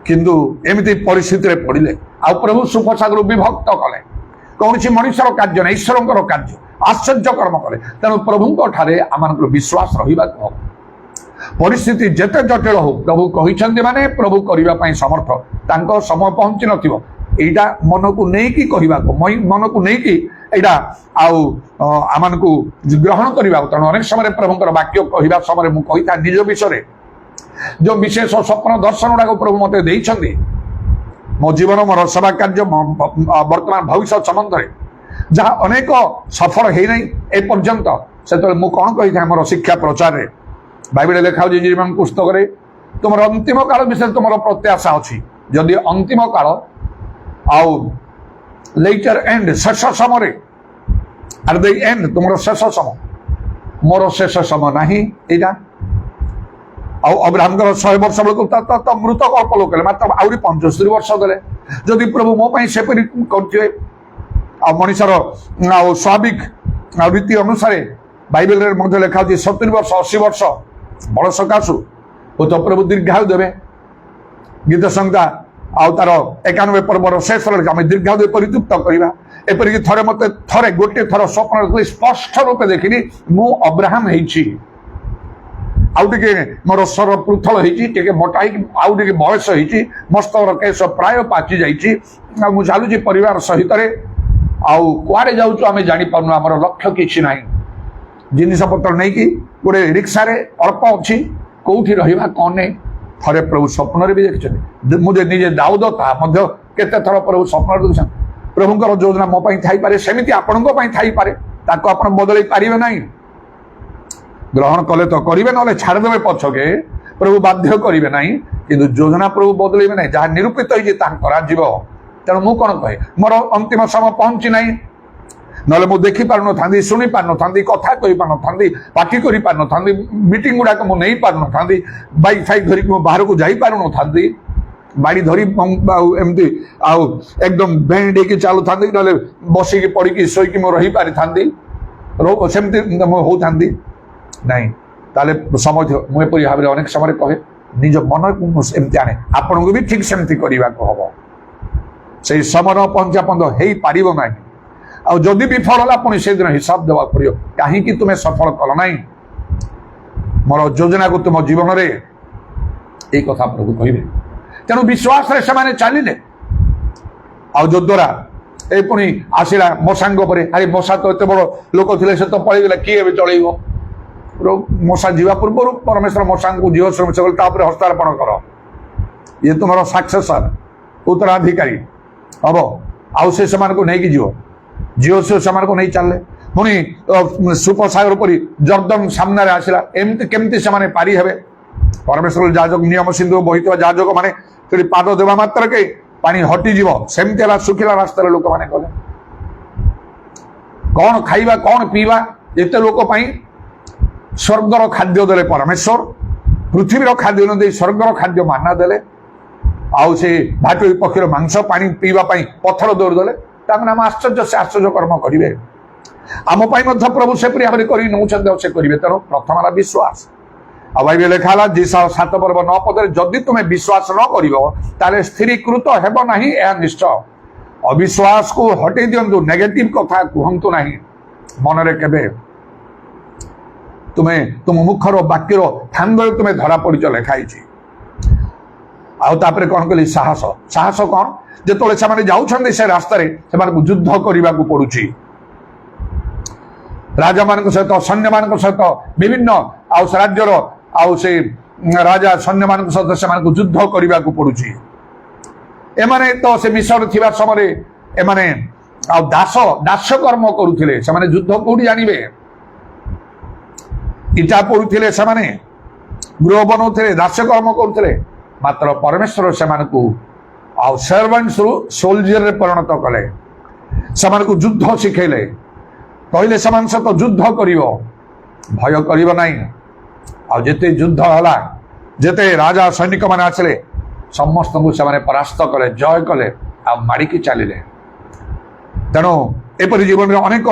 କିନ୍ତୁ ଏମିତି ପରିସ୍ଥିତିରେ ପଡ଼ିଲେ। ଆଉ ପ୍ରଭୁ ସୁପସାଗର ବିଭକ୍ତ କଲେ। କୌଣସି ମଣିଷର କାର୍ଯ୍ୟ ନାହିଁ, ଈଶ୍ୱରଙ୍କର କାର୍ଯ୍ୟ। ଆଶ୍ଚର୍ଯ୍ୟ କର୍ମ କଲେ। ତେଣୁ ପ୍ରଭୁଙ୍କ ଠାରେ ଆମମାନଙ୍କର ବିଶ୍ୱାସ ରହିବାକୁ ହବ। ପରିସ୍ଥିତି ଯେତେ ଜଟିଳ ହଉ, ପ୍ରଭୁ କହିଛନ୍ତି ମାନେ ପ୍ରଭୁ କରିବା ପାଇଁ ସମର୍ଥ। ତାଙ୍କ ସମୟ ପହଞ୍ଚି ନଥିବ। এইটা মনকু নেইকি কহিବାକୁ, মনকু নেইকি এইটা ଆଉ ଆମମାନଙ୍କୁ ଗ୍ରହଣ କରିବାକୁ। ତେଣୁ ଅନେକ ସମୟରେ ପ୍ରଭୁଙ୍କର ବାକ୍ୟ କହିବା ସମୟରେ ମୁଁ କହିଥାଏ ନିଜ ବିଷୟରେ ଯୋଉ ବିଶେଷ ସ୍ୱପ୍ନ ଦର୍ଶନ ଗୁଡାକ ପ୍ରଭୁ ମତେ ଦେଇଛନ୍ତି ମୋ ଜୀବନ, ମୋର ସେବା କାର୍ଯ୍ୟ, ବର୍ତ୍ତମାନ ଭବିଷ୍ୟତ ସମ୍ବନ୍ଧରେ ଯାହା ଅନେକ ସଫଳ ହେଇନାହିଁ ଏ ପର୍ଯ୍ୟନ୍ତ, ସେତେବେଳେ ମୁଁ କଣ କହିଥାଏ ମୋର ଶିକ୍ଷା ପ୍ରଚାରରେ। ବାଇବେଲରେ ଲେଖା ହଉଛି ଯିରିମିୟା ପୁସ୍ତକରେ, ତୁମର ଅନ୍ତିମ କାଳ ବିଷୟରେ ତୁମର ପ୍ରତ୍ୟାଶା ଅଛି। ଯଦି ଅନ୍ତିମ କାଳ ଆଉ ଲେଟର ଏଣ୍ଡ, ଶେଷ ସମୟରେ, ଆଟ୍ ଦ ଏଣ୍ଡ ତୁମର ଶେଷ ସମୟ, ମୋର ଶେଷ ସମୟ ନାହିଁ ଏଇଟା। ଆଉ ଅବ୍ରାହମଙ୍କର 100 ବର୍ଷ ବେଳକୁ ତ ମୃତ କଳ୍ପ ଲୋକ ହେଲେ, ମାତ୍ର ଆହୁରି 75 ବର୍ଷ ଦେଲେ। ଯଦି ପ୍ରଭୁ ମୋ ପାଇଁ ସେପରି କରୁଥିବେ, ଆଉ ମଣିଷର ଆଉ ସ୍ୱାଭାବିକ ଆଉ ରୀତି ଅନୁସାରେ ବାଇବେଲରେ ମଧ୍ୟ ଲେଖା ହେଉଛି 70 ବର୍ଷ 80 ବର୍ଷ ବଳ ସକାଶୁ ଓ ତ ପ୍ରଭୁ ଦୀର୍ଘାୟୁ ଦେବେ। ଗୀତ ସଂହିତା ଆଉ ତାର 91 ପର୍ବର ଶେଷରେ ଆମେ ଦୀର୍ଘାୟୁ ପରିତୃପ୍ତ କରିବା। ଏପରିକି ଥରେ ଗୋଟିଏ ଥର ସ୍ୱପ୍ନ ସ୍ପଷ୍ଟ ରୂପେ ଦେଖିଲି, ମୁଁ ଅବ୍ରାହମ ହେଇଛି, ଆଉ ଟିକେ ମୋର ସ୍ୱର ପୃଥଳ ହେଇଛି, ଟିକେ ମୋଟା ହେଇକି ଆଉ ଟିକେ ବୟସ ହେଇଛି, ମସ୍ତକର କେଶ ପ୍ରାୟ ପାଚି ଯାଇଛି, ଆଉ ମୁଁ ଚାଲୁଛି ପରିବାର ସହିତରେ, ଆଉ କୁଆଡେ ଯାଉଛୁ ଆମେ ଜାଣିପାରୁନୁ, ଆମର ଲକ୍ଷ୍ୟ କିଛି ନାହିଁ। ଜିନିଷପତ୍ର ନେଇକି ଗୋଟେ ରିକ୍ସାରେ ଅଳ୍ପ ଅଛି, କୋଉଠି ରହିବା କଣ ନେଇ। ଥରେ ପ୍ରଭୁ ସ୍ୱପ୍ନରେ ବି ଦେଖିଛନ୍ତି। ମୁଁ ଯେ ନିଜେ ଦାଉଦ ତାହା ମଧ୍ୟ କେତେ ଥର ପ୍ରଭୁ ସ୍ୱପ୍ନରେ ଦେଖୁଛନ୍ତି। ପ୍ରଭୁଙ୍କର ଯୋଜନା ମୋ ପାଇଁ ଥାଇପାରେ, ସେମିତି ଆପଣଙ୍କ ପାଇଁ ଥାଇପାରେ, ତାକୁ ଆପଣ ବଦଳେଇ ପାରିବେ ନାହିଁ। ଗ୍ରହଣ କଲେ ତ କରିବେ, ନହେଲେ ଛାଡ଼ିଦେବେ ପଛକେ, ପ୍ରଭୁ ବାଧ୍ୟ କରିବେ ନାହିଁ, କିନ୍ତୁ ଯୋଜନା ପ୍ରଭୁ ବଦଳେଇବେ ନାହିଁ। ଯାହା ନିରୂପିତ ହେଇଛି ତାହା କରାଯିବ। ତେଣୁ ମୁଁ କଣ କହେ, ମୋର ଅନ୍ତିମ ସମୟ ପହଞ୍ଚି ନାହିଁ, ନହେଲେ ମୁଁ ଦେଖି ପାରିନଥାନ୍ତି, ଶୁଣି ପାରିନଥାନ୍ତି, କଥା କହିପାରିନଥାନ୍ତି, ପାର୍ଟି କରିପାରିନଥାନ୍ତି, ମିଟିଂ ଗୁଡାକ ମୁଁ ନେଇ ପାରିନଥାନ୍ତି, ବାଇକ୍ ଫାଇକ୍ ଧରିକି ମୁଁ ବାହାରକୁ ଯାଇପାରୁନଥାନ୍ତି, ବାଡ଼ି ଧରି ଆଉ ଏମିତି ଆଉ ଏକଦମ ବେଣ୍ଡ ହେଇକି ଚାଲୁଥାନ୍ତି, ନହେଲେ ବସିକି ପଡ଼ିକି ଶୋଇକି ମୁଁ ରହିପାରିଥାନ୍ତି, ସେମିତି ମୁଁ ହଉଥାନ୍ତି ନାହିଁ। ତାହେଲେ ସମୟ ମୁଁ ଏପରି ଭାବରେ ଅନେକ ସମୟରେ କହେ, ନିଜ ମନକୁ ମୁଁ ଏମିତି ଆଣେ, ଆପଣଙ୍କୁ ବି ଠିକ୍ ସେମିତି କରିବାକୁ ହବ। ସେଇ ସମୟ ପହଞ୍ଚିବା ପର୍ଯ୍ୟନ୍ତ ହେଇପାରିବ ନାହିଁ। ଆଉ ଯଦି ବିଫଳ ହେଲା ପୁଣି ସେଦିନ ହିସାବ ଦେବାକୁ ପଡ଼ିବ, କାହିଁକି ତୁମେ ସଫଳ କଲ ନାହିଁ। ମୋର ଯୋଜନାକୁ ତୁମ ଜୀବନରେ ଏଇ କଥା ପ୍ରଭୁ କହିବେ। ତେଣୁ ବିଶ୍ୱାସରେ ସେମାନେ ଚାଲିଲେ, ଆଉ ଯଦ୍ୱାରା ଏ ପୁଣି ଆସିଲା ମଶାଙ୍କ ପରେ। ଆରେ ମଶା ତ ଏତେ ବଡ଼ ଲୋକ ଥିଲେ, ସେ ତ ପଳେଇଗଲା, କିଏ ଏବେ ଚଳେଇବ। ମଶା ଯିବା ପୂର୍ବରୁ ପରମେଶ୍ୱର ମଶାଙ୍କୁ ଝିଅ ଶ୍ରମିକ କଲେ, ତାପରେ ହସ୍ତାର୍ପଣ କର, ଇଏ ତୁମର ସାକ୍ସେସର, ଉତ୍ତରାଧିକାରୀ ହବ। ଆଉ ସେ ସେମାନଙ୍କୁ ନେଇକି ଯିବ, ଝିଅ ସେମାନଙ୍କୁ ନେଇ ଚାଲିଲେ। ପୁଣି ସୁପସାଗର ପରି ଜର୍ଦ୍ଦନ ସାମ୍ନାରେ ଆସିଲା, ଏମିତି କେମିତି ସେମାନେ ପାରି ହେବେ। ପରମେଶ୍ୱର ଯାଜକ ନିୟମ ସିନ୍ଧୁ ବହିଥିବା ଯାଜକ ମାନେ ସେଠି ପାଦ ଦେବା ମାତ୍ରକେ ପାଣି ହଟିଯିବ, ସେମିତି ହେଲା। ଶୁଖିଲା ରାସ୍ତାରେ ଲୋକମାନେ ଗଲେ, କଣ ଖାଇବା କଣ ପିଇବା, ଏତେ ଲୋକ ପାଇଁ ସ୍ୱର୍ଗର ଖାଦ୍ୟ ଦେଲେ ପରମେଶ୍ୱର, ପୃଥିବୀର ଖାଦ୍ୟ ନ ଦେଇ ସ୍ୱର୍ଗର ଖାଦ୍ୟ ମାନା ଦେଲେ। ଆଉ ସେ ଭାଟୋଇ ପକ୍ଷୀର ମାଂସ ପାଣି ପିଇବା ପାଇଁ ପଥର ଦୌଡ଼ ଦେଲେ। ତାଙ୍କ ନାମ ଆଶ୍ଚର୍ଯ୍ୟ, ସେ ଆଶ୍ଚର୍ଯ୍ୟ କର୍ମ କରିବେ। ଆମ ପାଇଁ ମଧ୍ୟ ପ୍ରଭୁ ସେପରି ଭାବରେ କରି ନେଉଛନ୍ତି, ଆଉ ସେ କରିବେ। ତେଣୁ ପ୍ରଥମ ହେଲା ବିଶ୍ୱାସ। ଆଉ ବାଇବେଲ ଲେଖା ହେଲା ଜିସା 7 ପର୍ବ 9 ପଦରେ, ଯଦି ତୁମେ ବିଶ୍ୱାସ ନ କରିବ ତାହେଲେ ସ୍ଥିରୀକୃତ ହେବ ନାହିଁ, ଏହା ନିଶ୍ଚୟ। ଅବିଶ୍ୱାସକୁ ହଟେଇ ଦିଅନ୍ତୁ, ନେଗେଟିଭ କଥା କୁହନ୍ତୁ ନାହିଁ ମନରେ କେବେ। ତୁମେ ତୁମ ମୁଖର ବାକ୍ୟର ଥାଙ୍ଗରେ ତୁମେ ଧରା ପଡ଼ିଛ, ଲେଖା ହେଇଛି। ଆଉ ତାପରେ କଣ କଲି, ସାହସ। ସାହସ କଣ, ଯେତେବେଳେ ସେମାନେ ଯାଉଛନ୍ତି ସେ ରାସ୍ତାରେ ସେମାନଙ୍କୁ ଯୁଦ୍ଧ କରିବାକୁ ପଡୁଛି। ରାଜାମାନଙ୍କ ସହିତ, ସୈନ୍ୟମାନଙ୍କ ସହିତ, ବିଭିନ୍ନ ଆଉ ରାଜ୍ୟର ଆଉ ସେ ରାଜା ସୈନ୍ୟମାନଙ୍କ ସହିତ ସେମାନଙ୍କୁ ଯୁଦ୍ଧ କରିବାକୁ ପଡୁଛି। ଏମାନେ ତ ସେ ମିଶରରେ ଥିବା ସମୟରେ ଏମାନେ ଆଉ ଦାସ କର୍ମ କରୁଥିଲେ। ସେମାନେ ଯୁଦ୍ଧ କୋଉଠି ଜାଣିବେ। ଇଟା ପଡୁଥିଲେ, ସେମାନେ ଗୃହ ବନଉଥିଲେ, ଦାସ କର୍ମ କରୁଥିଲେ। ମାତ୍ର ପରମେଶ୍ୱର ସେମାନଙ୍କୁ ଆଉ ସର୍ଭାଣ୍ଟସରୁ ସୋଲଜରରେ ପରିଣତ କଲେ। ସେମାନଙ୍କୁ ଯୁଦ୍ଧ ଶିଖେଇଲେ, କହିଲେ ସେମାନଙ୍କ ସହିତ ଯୁଦ୍ଧ କରିବ, ଭୟ କରିବ ନାହିଁ। ଆଉ ଯେତେ ଯୁଦ୍ଧ ହେଲା, ଯେତେ ରାଜା ସୈନିକ ମାନେ ଆସିଲେ, ସମସ୍ତଙ୍କୁ ସେମାନେ ପରାସ୍ତ କଲେ, ଜୟ କଲେ, ଆଉ ମାଡ଼ିକି ଚାଲିଲେ। ତେଣୁ ଏପରି ଜୀବନରେ ଅନେକ